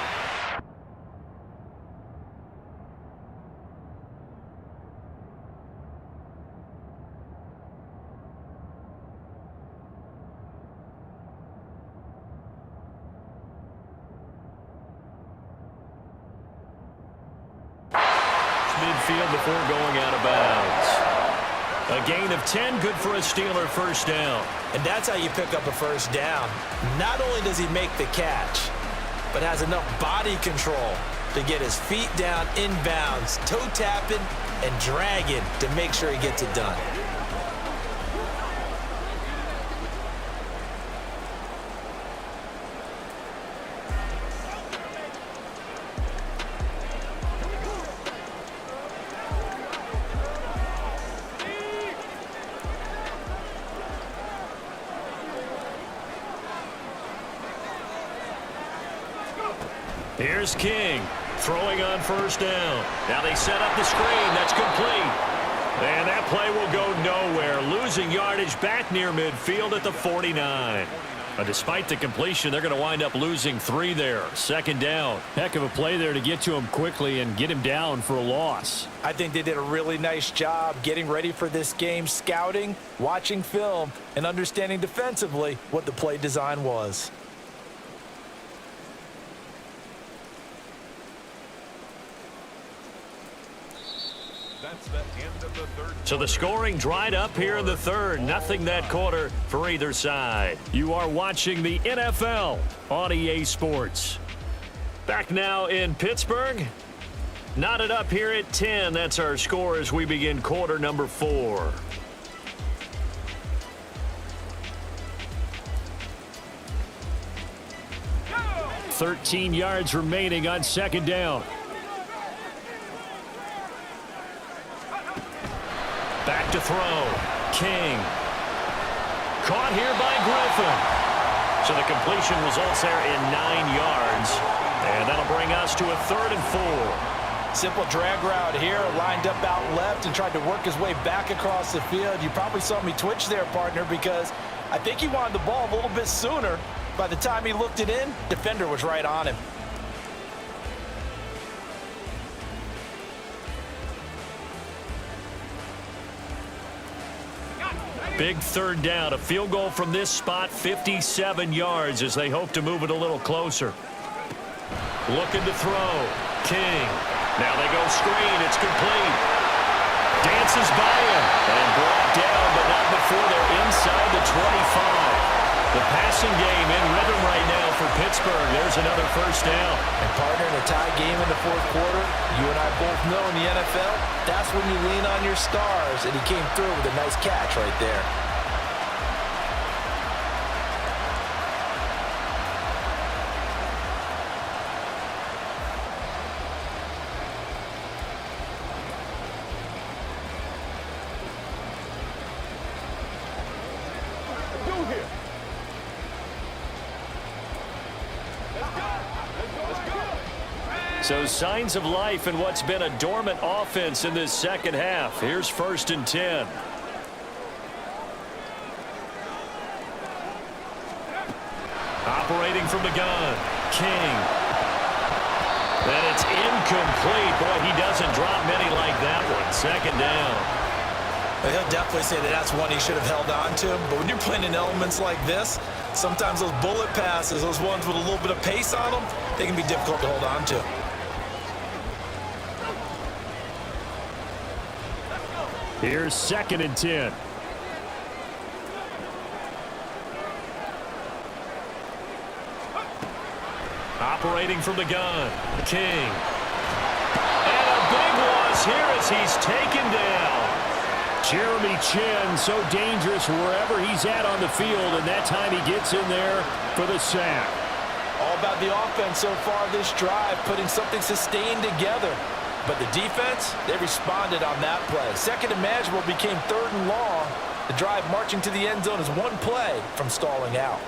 Midfield before going out of bounds. A gain of 10, good for a Steeler 1st down. And that's how you pick up a 1st down. Not only does he make the catch, but has enough body control to get his feet down inbounds, toe tapping and dragging to make sure he gets it done. Here's King throwing on 1st down. Now they set up the screen. That's complete. And that play will go nowhere. Losing yardage back near midfield at the 49. Despite the completion, they're going to wind up losing 3 there. 2nd down. Heck of a play there to get to him quickly and get him down for a loss. I think they did a really nice job getting ready for this game, scouting, watching film, and understanding defensively what the play design was. So the scoring dried up here in the 3rd. Nothing that quarter for either side. You are watching the NFL on EA Sports. Back now in Pittsburgh. Knotted up here at 10. That's our score as we begin quarter number 4. $13 yards remaining on 2nd down. Back to throw. King. Caught here by Griffin. So the completion results there in 9 yards. And that'll bring us to a 3rd and 4. Simple drag route here, lined up out left and tried to work his way back across the field. You probably saw me twitch there, partner, because I think he wanted the ball a little bit sooner. By the time he looked it in, defender was right on him. Big 3rd down. A field goal from this spot, 57 yards as they hope to move it a little closer. Looking to throw. King. Now they go screen. It's complete. Dances by him and brought down, but not before they're inside the 25. The passing game in rhythm right now for Pittsburgh. There's another first down. And partner, in a tie game in the fourth quarter, you and I both know in the NFL, that's when you lean on your stars, and he came through with a nice catch right there. So signs of life in what's been a dormant offense in this second half. Here's 1st and 10. Operating from the gun, King. And it's incomplete. Boy, he doesn't drop many like that one. 2nd down. He'll definitely say that that's one he should have held on to. But when you're playing in elements like this, sometimes those bullet passes, those ones with a little bit of pace on them, they can be difficult to hold on to. Here's 2nd and 10. Operating from the gun, King. And a big loss here as he's taken down. Jeremy Chin, so dangerous wherever he's at on the field, and that time he gets in there for the sack. All about the offense so far this drive, putting something sustained together. But the defense, they responded on that play. 2nd and manageable became 3rd and long. The drive marching to the end zone is one play from stalling out.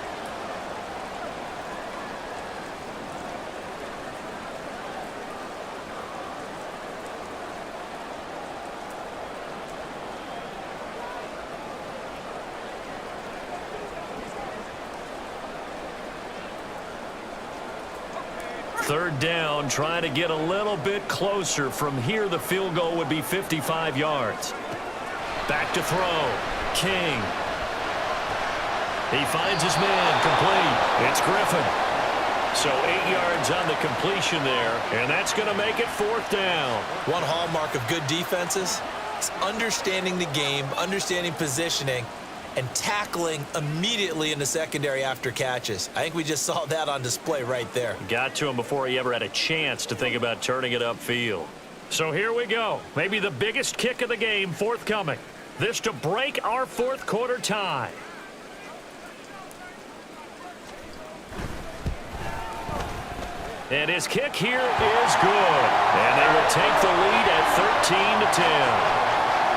Third down, trying to get a little bit closer. From here, the field goal would be 55 yards. Back to throw. King. He finds his man. Complete. It's Griffin. So 8 yards on the completion there, and that's going to make it 4th down. One hallmark of good defenses is understanding the game, understanding positioning, and tackling immediately in the secondary after catches. I think we just saw that on display right there. Got to him before he ever had a chance to think about turning it upfield. So here we go. Maybe the biggest kick of the game forthcoming. This to break our fourth quarter tie. And his kick here is good. And they will take the lead at 13-10.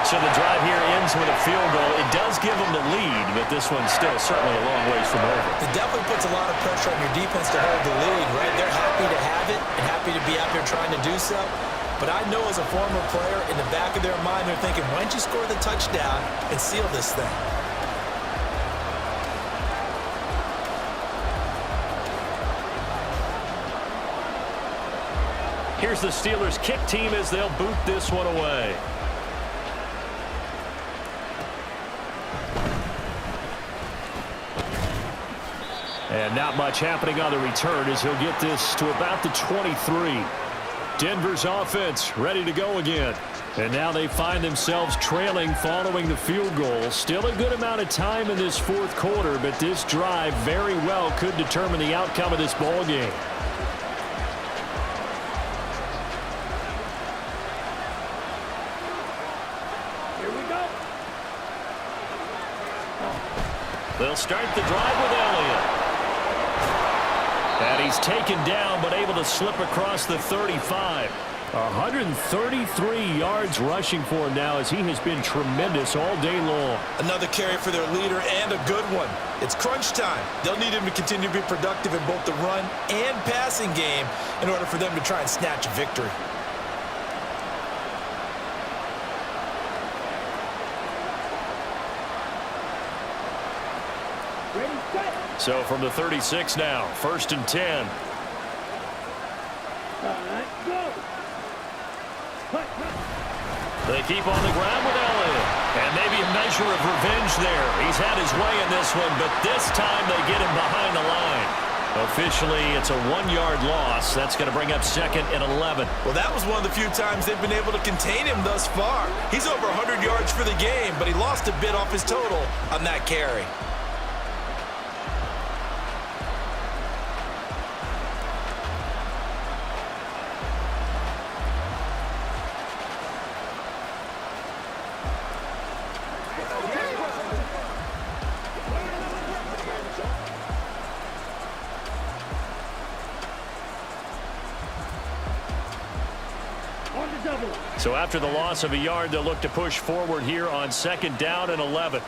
So the drive here ends with a field goal. It does give them the lead, but this one's still certainly a long ways from over. It definitely puts a lot of pressure on your defense to hold the lead, right? They're happy to have it and happy to be out there trying to do so. But I know as a former player, in the back of their mind, they're thinking, why don't you score the touchdown and seal this thing? Here's the Steelers' kick team as they'll boot this one away. And not much happening on the return as he'll get this to about the 23. Denver's offense ready to go again. And now they find themselves trailing following the field goal. Still a good amount of time in this fourth quarter, but this drive very well could determine the outcome of this ball game. Here we go. They'll start the drive with Elliott. And he's taken down, but able to slip across the 35. 133 yards rushing for him now as he has been tremendous all day long. Another carry for their leader and a good one. It's crunch time. They'll need him to continue to be productive in both the run and passing game in order for them to try and snatch a victory. Ready, set. So from the 36 now, 1st and 10. Let's go. Cut, cut. They keep on the ground with Elliott. And maybe a measure of revenge there. He's had his way in this one, but this time they get him behind the line. Officially, it's a 1-yard loss. That's going to bring up 2nd and 11. Well, that was one of the few times they've been able to contain him thus far. He's over 100 yards for the game, but he lost a bit off his total on that carry. So after the loss of a yard, they'll look to push forward here on 2nd down and 11.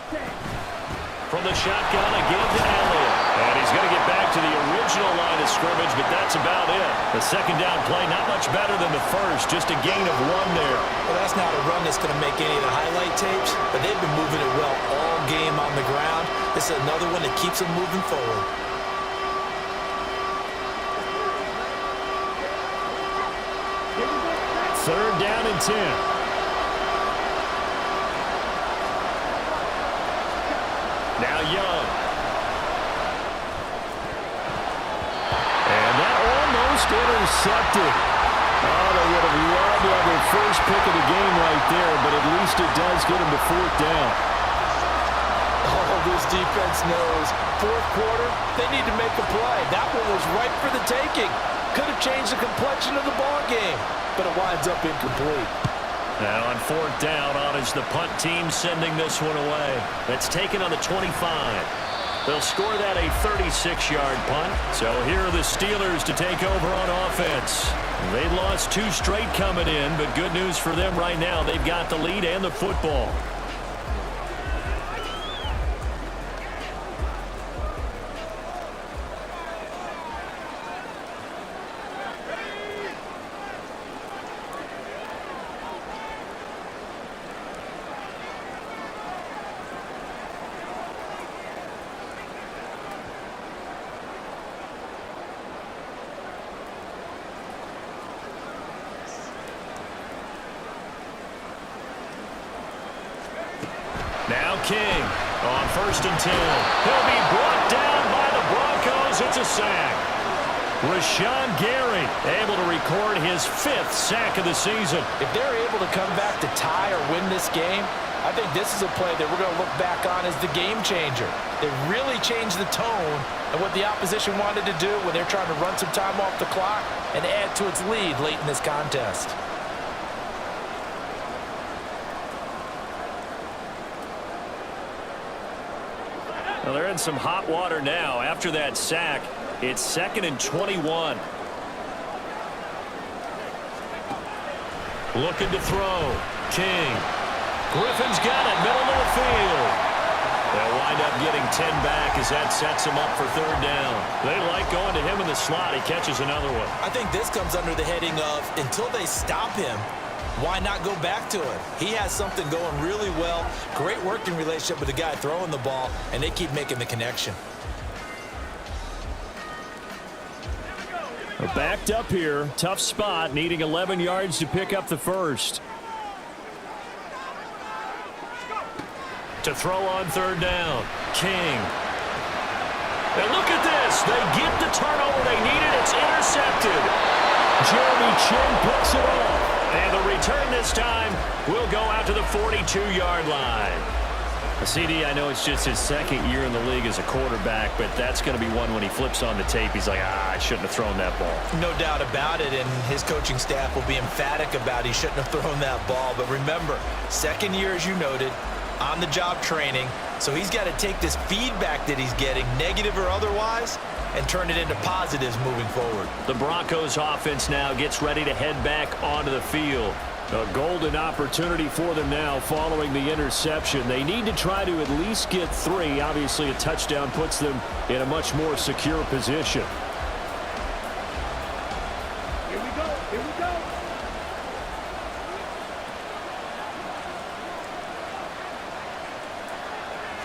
From the shotgun again to Elliott. And he's going to get back to the original line of scrimmage, but that's about it. The 2nd down play, not much better than the first, just a gain of 1 there. Well, that's not a run that's going to make any of the highlight tapes, but they've been moving it well all game on the ground. This is another one that keeps them moving forward. Third down and 10. Now Young. And that almost intercepted. Oh, they would have loved to have their first pick of the game right there, but at least it does get them to 4th down. Oh, this defense knows. 4th quarter, they need to make a play. That one was right for the taking. Could have changed the complexion of the ball game, but it winds up incomplete. Now on 4th down, on is the punt team sending this one away. That's taken on the 25. They'll score that a 36-yard punt. So here are the Steelers to take over on offense. They lost 2 straight coming in, but good news for them right now. They've got the lead and the football. Now King on 1st and 10. He'll be brought down by the Broncos. It's a sack. Rashawn Gary able to record his 5th sack of the season. If they're able to come back to tie or win this game, I think this is a play that we're going to look back on as the game changer. They really changed the tone and what the opposition wanted to do when they're trying to run some time off the clock and add to its lead late in this contest. Well, they're in some hot water now. After that sack, it's 2nd and 21. Looking to throw. King. Griffin's got it, middle of the field. They'll wind up getting 10 back as that sets him up for 3rd down. They like going to him in the slot. He catches another one. I think this comes under the heading of until they stop him, why not go back to him? He has something going really well. Great working relationship with the guy throwing the ball, and they keep making the connection. Backed up here. Tough spot, needing 11 yards to pick up the first. To throw on 3rd down. King. And look at this. They get the turnover they needed. It's intercepted. Jeremy Chin picks it up. And the return this time will go out to the 42-yard line. CD, I know it's just his 2nd year in the league as a quarterback, but that's going to be one when he flips on the tape. He's like, I shouldn't have thrown that ball. No doubt about it, and his coaching staff will be emphatic about he shouldn't have thrown that ball. But remember, 2nd year, as you noted, on-the-job training, so he's got to take this feedback that he's getting, negative or otherwise, and turn it into positives moving forward. The Broncos offense now gets ready to head back onto the field. A golden opportunity for them now following the interception. They need to try to at least get 3. Obviously, a touchdown puts them in a much more secure position. Here we go. Here we go.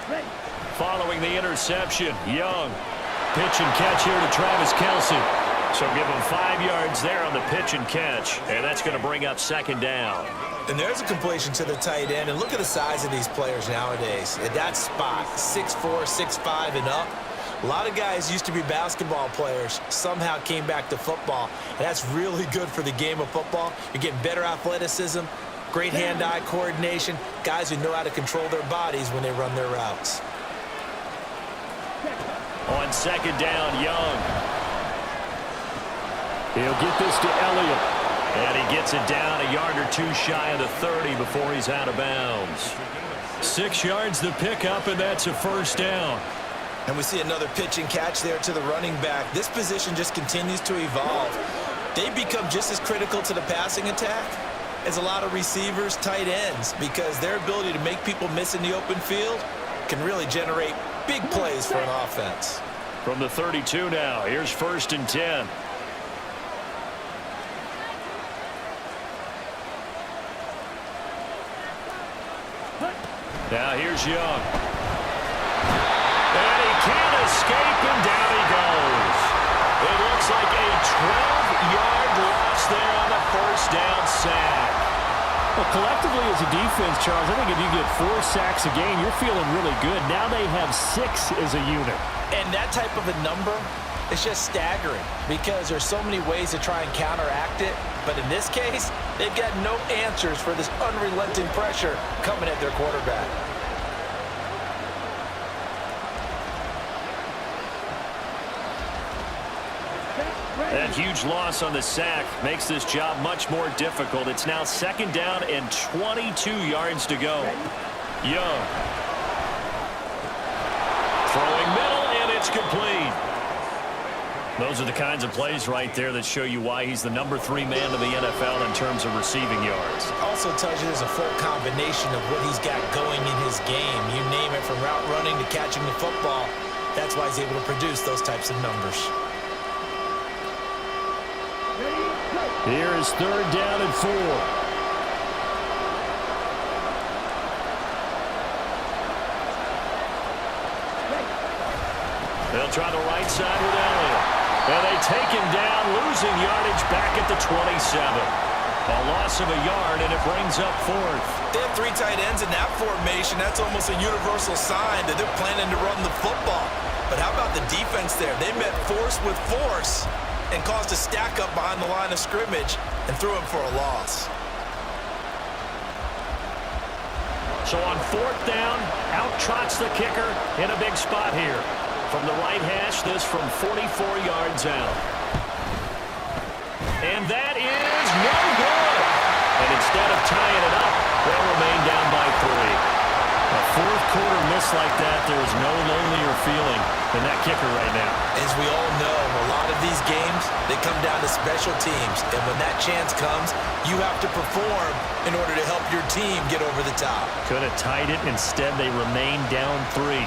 Ready. Following the interception, Young. Pitch and catch here to Travis Kelce. So give him 5 yards there on the pitch and catch, and that's going to bring up 2nd down. And there's a completion to the tight end, and look at the size of these players nowadays. At that spot, 6'4", 6'5", and up. A lot of guys used to be basketball players, somehow came back to football, and that's really good for the game of football. You're getting better athleticism, great hand-eye coordination, guys who know how to control their bodies when they run their routes. On 2nd down, Young. He'll get this to Elliott. And he gets it down a yard or 2 shy of the 30 before he's out of bounds. 6 yards the pickup, and that's a 1st down. And we see another pitch and catch there to the running back. This position just continues to evolve. They become just as critical to the passing attack is a lot of receivers, tight ends, because their ability to make people miss in the open field can really generate big plays for an offense. From the 32 now, here's 1st and 10. Now here's Young. And he can't escape, and down he goes. It looks like a 12-yard loss there on the 1st down sack. Well, collectively as a defense, Charles, I think if you get 4 sacks a game, you're feeling really good. Now they have 6 as a unit. And that type of a number is just staggering because there's so many ways to try and counteract it. But in this case, they've got no answers for this unrelenting pressure coming at their quarterback. That huge loss on the sack makes this job much more difficult. It's now 2nd down and 22 yards to go. Young. Throwing middle, and it's complete. Those are the kinds of plays right there that show you why he's the number 3 man in the NFL in terms of receiving yards. Also tells you there's a full combination of what he's got going in his game. You name it, from route running to catching the football. That's why he's able to produce those types of numbers. Here is 3rd down and 4. They'll try the right side with Elliott. And they take him down, losing yardage back at the 27. A loss of a yard, and it brings up 4th. They have 3 tight ends in that formation. That's almost a universal sign that they're planning to run the football. But how about the defense there? They met force with force and caused a stack up behind the line of scrimmage and threw him for a loss. So on 4th down, out trots the kicker in a big spot here. From the right hash, this from 44 yards out. And that is no good. And instead of tying it up, they'll remain down by 3. A 4th quarter miss like that, there is no lonelier feeling than that kicker right now. As we all know, a lot of these games, they come down to special teams. And when that chance comes, you have to perform in order to help your team get over the top. Could have tied it. Instead, they remain down 3.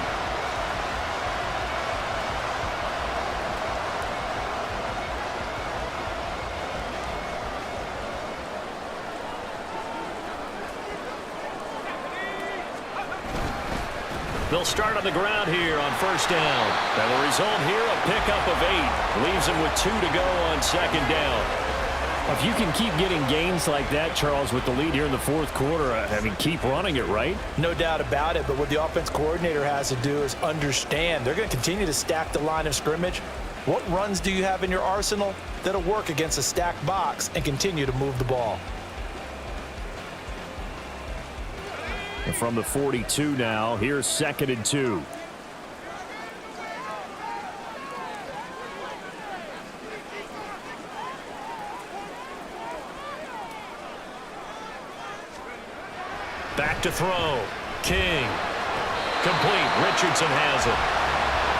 They'll start on the ground here on 1st down. And the result here, a pickup of 8. Leaves them with 2 to go on 2nd down. If you can keep getting gains like that, Charles, with the lead here in the 4th quarter, I mean, keep running it, right? No doubt about it, but what the offense coordinator has to do is understand they're going to continue to stack the line of scrimmage. What runs do you have in your arsenal that'll work against a stacked box and continue to move the ball? And from the 42 now, here's 2nd and 2. Back to throw. King. Complete. Richardson has it.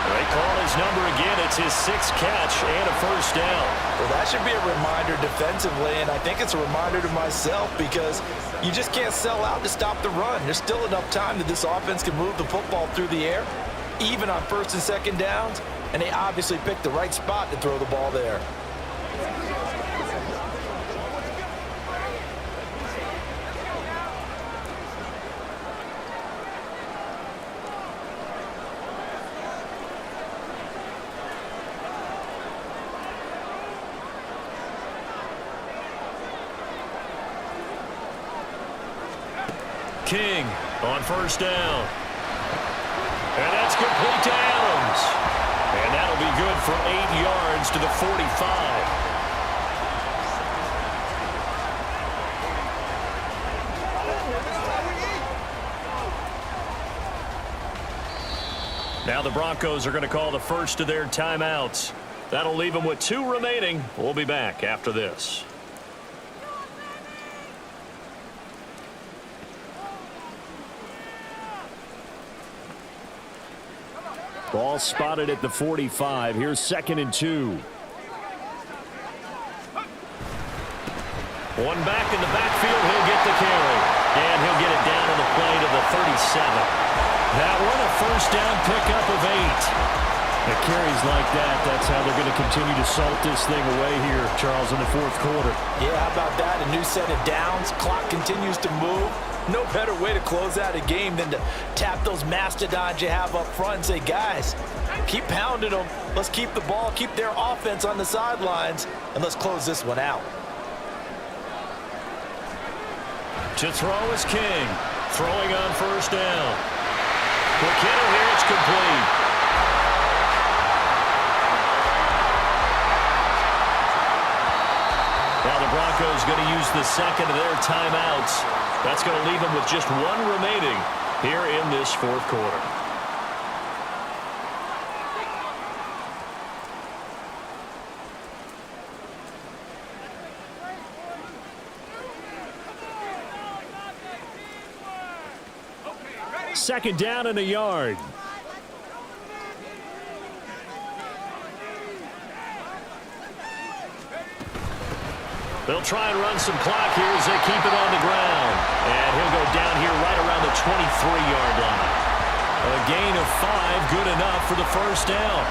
They call his number again. It's his 6th catch and a 1st down. Well, that should be a reminder defensively, and I think it's a reminder to myself because you just can't sell out to stop the run. There's still enough time that this offense can move the football through the air, even on 1st and 2nd downs, and they obviously picked the right spot to throw the ball there. King on 1st down. And that's complete to Adams. And that'll be good for 8 yards to the 45. Now the Broncos are going to call the first of their timeouts. That'll leave them with 2 remaining. We'll be back after this. Ball spotted at the 45. Here's 2nd and 2. One back in the backfield, he'll get the carry. And he'll get it down to the play to the 37. That one a first down pickup of 8. The carries like that, that's how they're going to continue to salt this thing away here, Charles, in the fourth quarter. Yeah, how about that? A new set of downs. Clock continues to move. No better way to close out a game than to tap those mastodons you have up front and say, guys, keep pounding them. Let's keep the ball, keep their offense on the sidelines, and let's close this one out. To throw is King. Throwing on first down. Quick hitter here, it's complete. Now the Broncos going to use the second of their timeouts. That's going to leave them with just one remaining here in this fourth quarter. Second down and a yard. They'll try and run some clock here as they keep it on the ground. And he'll go down here right around the 23-yard line. A gain of 5, good enough for the first down.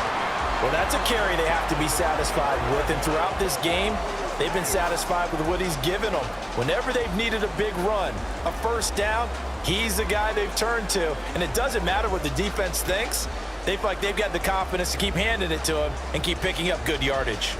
Well, that's a carry they have to be satisfied with. And throughout this game, they've been satisfied with what he's given them. Whenever they've needed a big run, a first down, he's the guy they've turned to. And it doesn't matter what the defense thinks. They feel like they've got the confidence to keep handing it to him and keep picking up good yardage.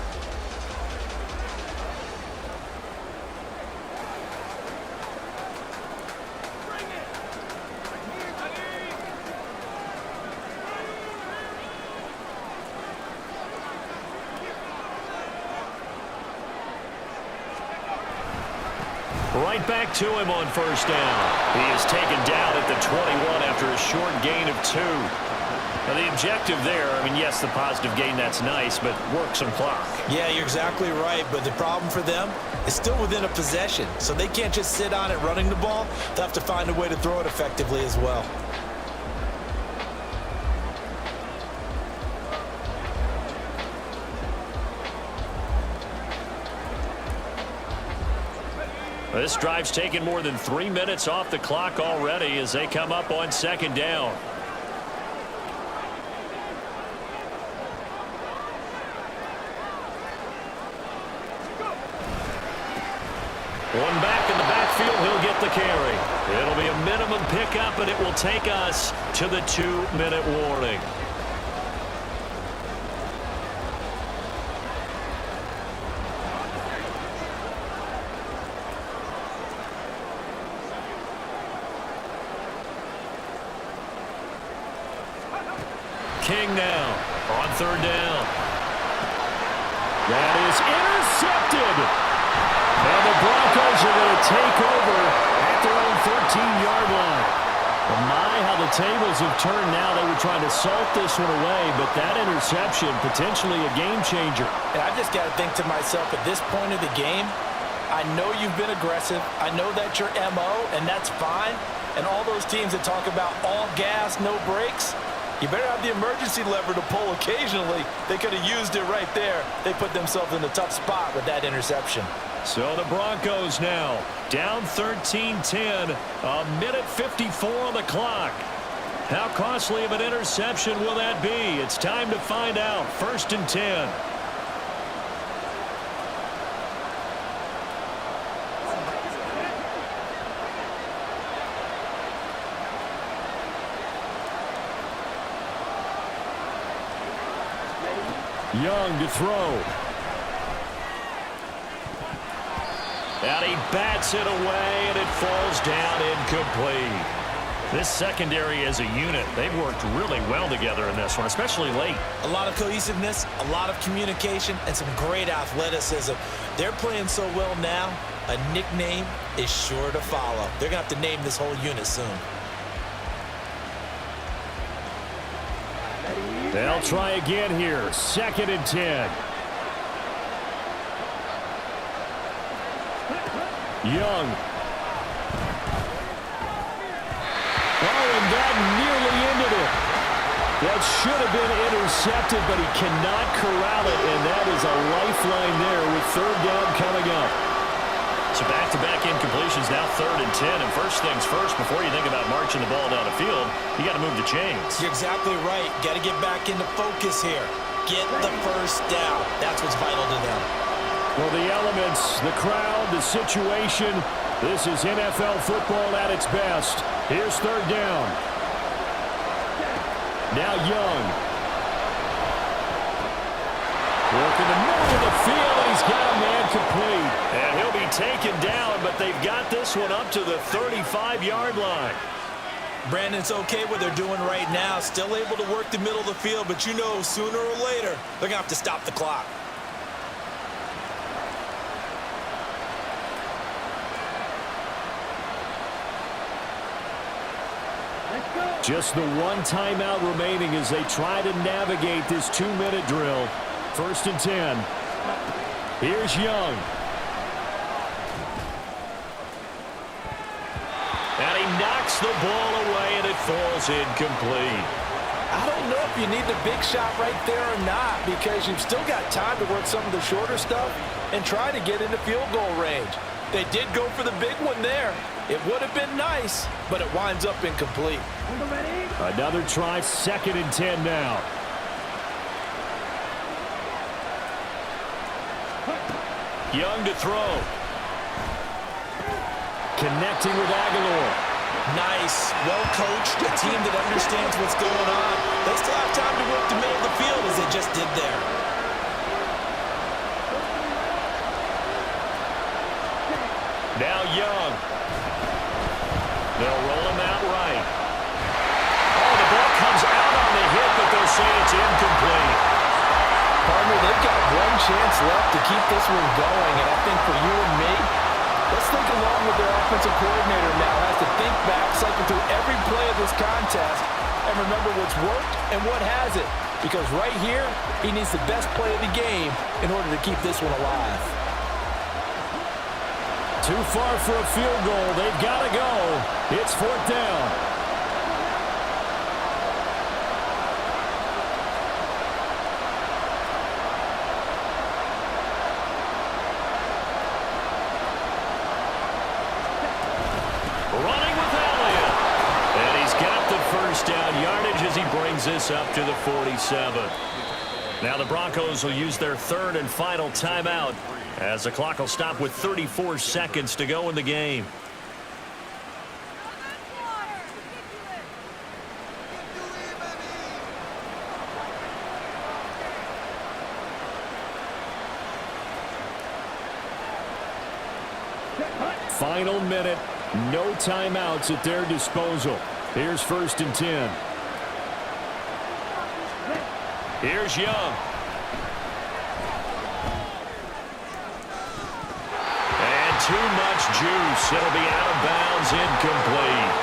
Right back to him on first down. He is taken down at the 21 after a short gain of 2. Now the objective there, I mean, yes, the positive gain, that's nice, but work some clock. Yeah, you're exactly right, but the problem for them is still within a possession, so they can't just sit on it running the ball. They'll have to find a way to throw it effectively as well. This drive's taken more than 3 minutes off the clock already as they come up on second down. One back in the backfield, he'll get the carry. It'll be a minimum pickup, and it will take us to the 2-minute warning. King now on third down. That is intercepted. And the Broncos are going to take over at their own 13-yard line. Well, my, how the tables have turned now. They were trying to salt this one away, but that interception, potentially a game changer. And I just got to think to myself, at this point of the game, I know you've been aggressive. I know that's your MO, and that's fine. And all those teams that talk about all gas, no brakes, you better have the emergency lever to pull occasionally. They could have used it right there. They put themselves in a tough spot with that interception. So the Broncos now down 13-10, a minute 54 on the clock. How costly of an interception will that be? It's time to find out. 1st and 10. Young to throw. And he bats it away, and it falls down incomplete. This secondary as a unit, they've worked really well together in this one, especially late. A lot of cohesiveness, a lot of communication, and some great athleticism. They're playing so well now, a nickname is sure to follow. They're going to have to name this whole unit soon. They'll try again here. 2nd and 10. Young. Oh, and that nearly ended it. That should have been intercepted, but he cannot corral it, and that is a lifeline there with 3rd down coming up. So back-to-back incompletions, now 3rd and 10. And first things first, before you think about marching the ball down the field, you got to move the chains. You're exactly right. Got to get back into focus here. Get the first down. That's what's vital to them. Well, the elements, the crowd, the situation, this is NFL football at its best. Here's 3rd down. Now Young. Working the middle of the field, and he's got a man complete. And he'll be taken down, but they've got this one up to the 35-yard line. Brandon, it's okay what they're doing right now. Still able to work the middle of the field, but you know sooner or later they're going to have to stop the clock. Just the one timeout remaining as they try to navigate this 2-minute drill. 1st and 10. Here's Young. And he knocks the ball away, and it falls incomplete. I don't know if you need the big shot right there or not, because you've still got time to work some of the shorter stuff and try to get into field goal range. They did go for the big one there. It would have been nice, but it winds up incomplete. Another try, 2nd and 10 now. Young to throw. Connecting with Aguilar. Nice, well-coached, a team that understands what's going on. They still have time to work the middle of the field as they just did there. Now Young. They'll roll him out right. Oh, the ball comes out on the hit, but they'll say it's incomplete. Partner, they've got one chance left to keep this one going, and I think for you and me, let's think along with their offensive coordinator now. Has to think back, cycle through every play of this contest, and remember what's worked and what hasn't. Because right here, he needs the best play of the game in order to keep this one alive. Too far for a field goal. They've got to go. It's 4th down. Running with Elliott. And he's got the first down yardage as he brings this up to the 47. Now the Broncos will use their 3rd and final timeout as the clock will stop with 34 seconds to go in the game. Final minute. No timeouts at their disposal. Here's 1st and 10. Here's Young. And too much juice. It'll be out of bounds, incomplete.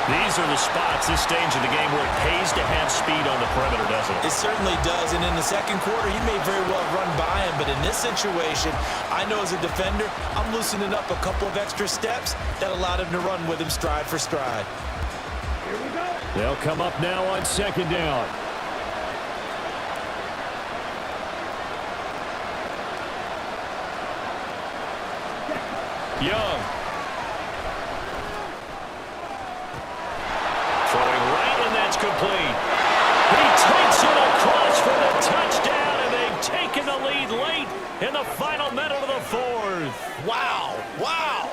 These are the spots, this stage of the game, where it pays to have speed on the perimeter, doesn't it? It certainly does, and in the second quarter, he may very well run by him, but in this situation, I know as a defender, I'm loosening up a couple of extra steps that allowed him to run with him stride for stride. Here we go. They'll come up now on 2nd down. Young. Throwing right, and that's complete. He takes it across for the touchdown, and they've taken the lead late in the final minute of the 4th. Wow, wow.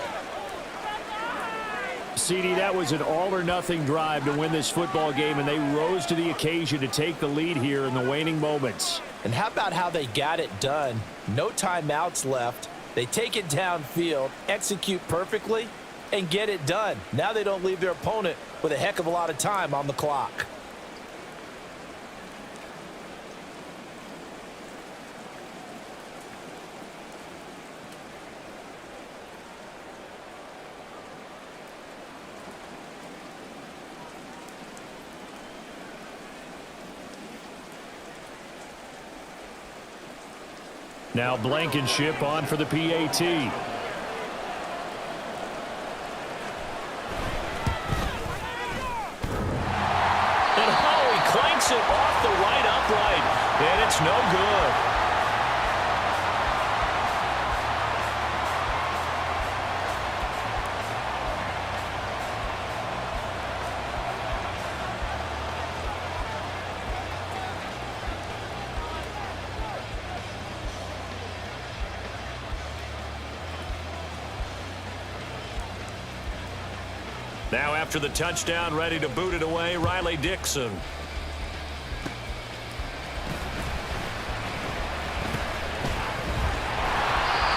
CD, that was an all-or-nothing drive to win this football game, and they rose to the occasion to take the lead here in the waning moments. And how about how they got it done? No timeouts left. They take it downfield, execute perfectly, and get it done. Now they don't leave their opponent with a heck of a lot of time on the clock. Now Blankenship on for the PAT. And he clanks it off the right upright, and it's no good. Now after the touchdown, ready to boot it away, Riley Dixon.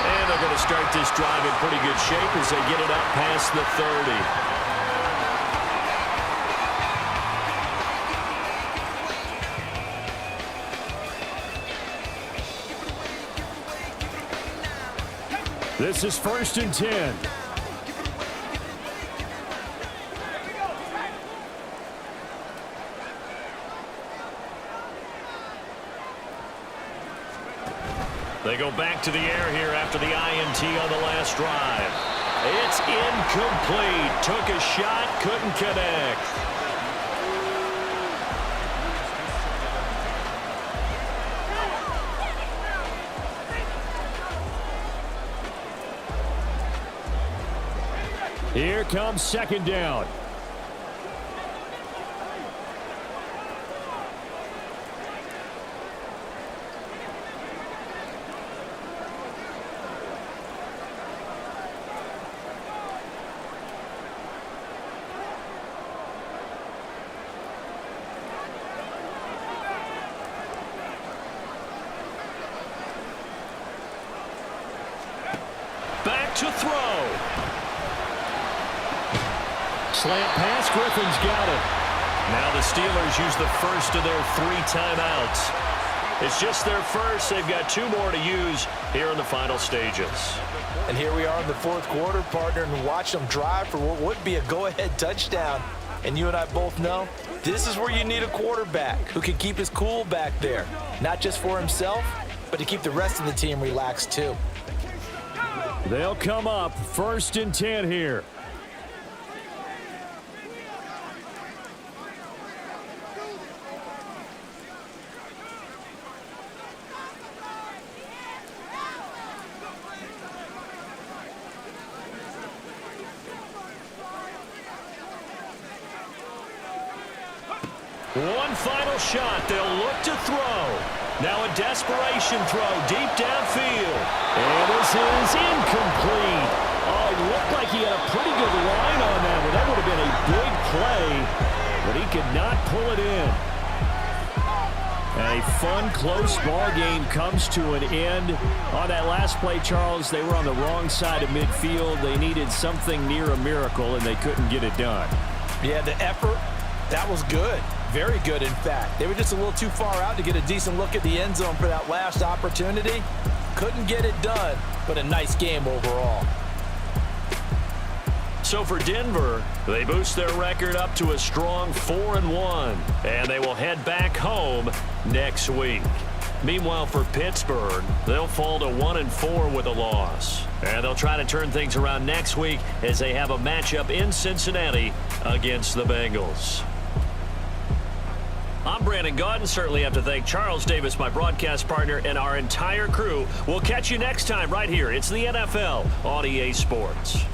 And they're going to start this drive in pretty good shape as they get it up past the 30. This is 1st and 10. They go back to the air here after the INT on the last drive. It's incomplete. Took a shot, couldn't connect. Here comes 2nd down. Back to throw. Slant pass, Griffin's got it. Now the Steelers use the first of their 3 timeouts. It's just their first. They've got 2 more to use here in the final stages. And here we are in the 4th quarter, partner, and watch them drive for what would be a go-ahead touchdown. And you and I both know this is where you need a quarterback who can keep his cool back there. Not just for himself, but to keep the rest of the team relaxed too. They'll come up 1st and 10 here. One final shot. They'll look to throw. Now a desperation throw deep downfield. And this is incomplete. Oh, it looked like he had a pretty good line on that one. That would have been a big play, but he could not pull it in. A fun, close ball game comes to an end. On that last play, Charles, they were on the wrong side of midfield. They needed something near a miracle, and they couldn't get it done. Yeah, the effort, that was good. Very good, in fact. They were just a little too far out to get a decent look at the end zone for that last opportunity. Couldn't get it done, but a nice game overall. So for Denver, they boost their record up to a strong 4-1, and they will head back home next week. Meanwhile, for Pittsburgh, they'll fall to 1-4 with a loss. And they'll try to turn things around next week as they have a matchup in Cincinnati against the Bengals. I'm Brandon Gaudin. Certainly have to thank Charles Davis, my broadcast partner, and our entire crew. We'll catch you next time right here. It's the NFL on EA Sports.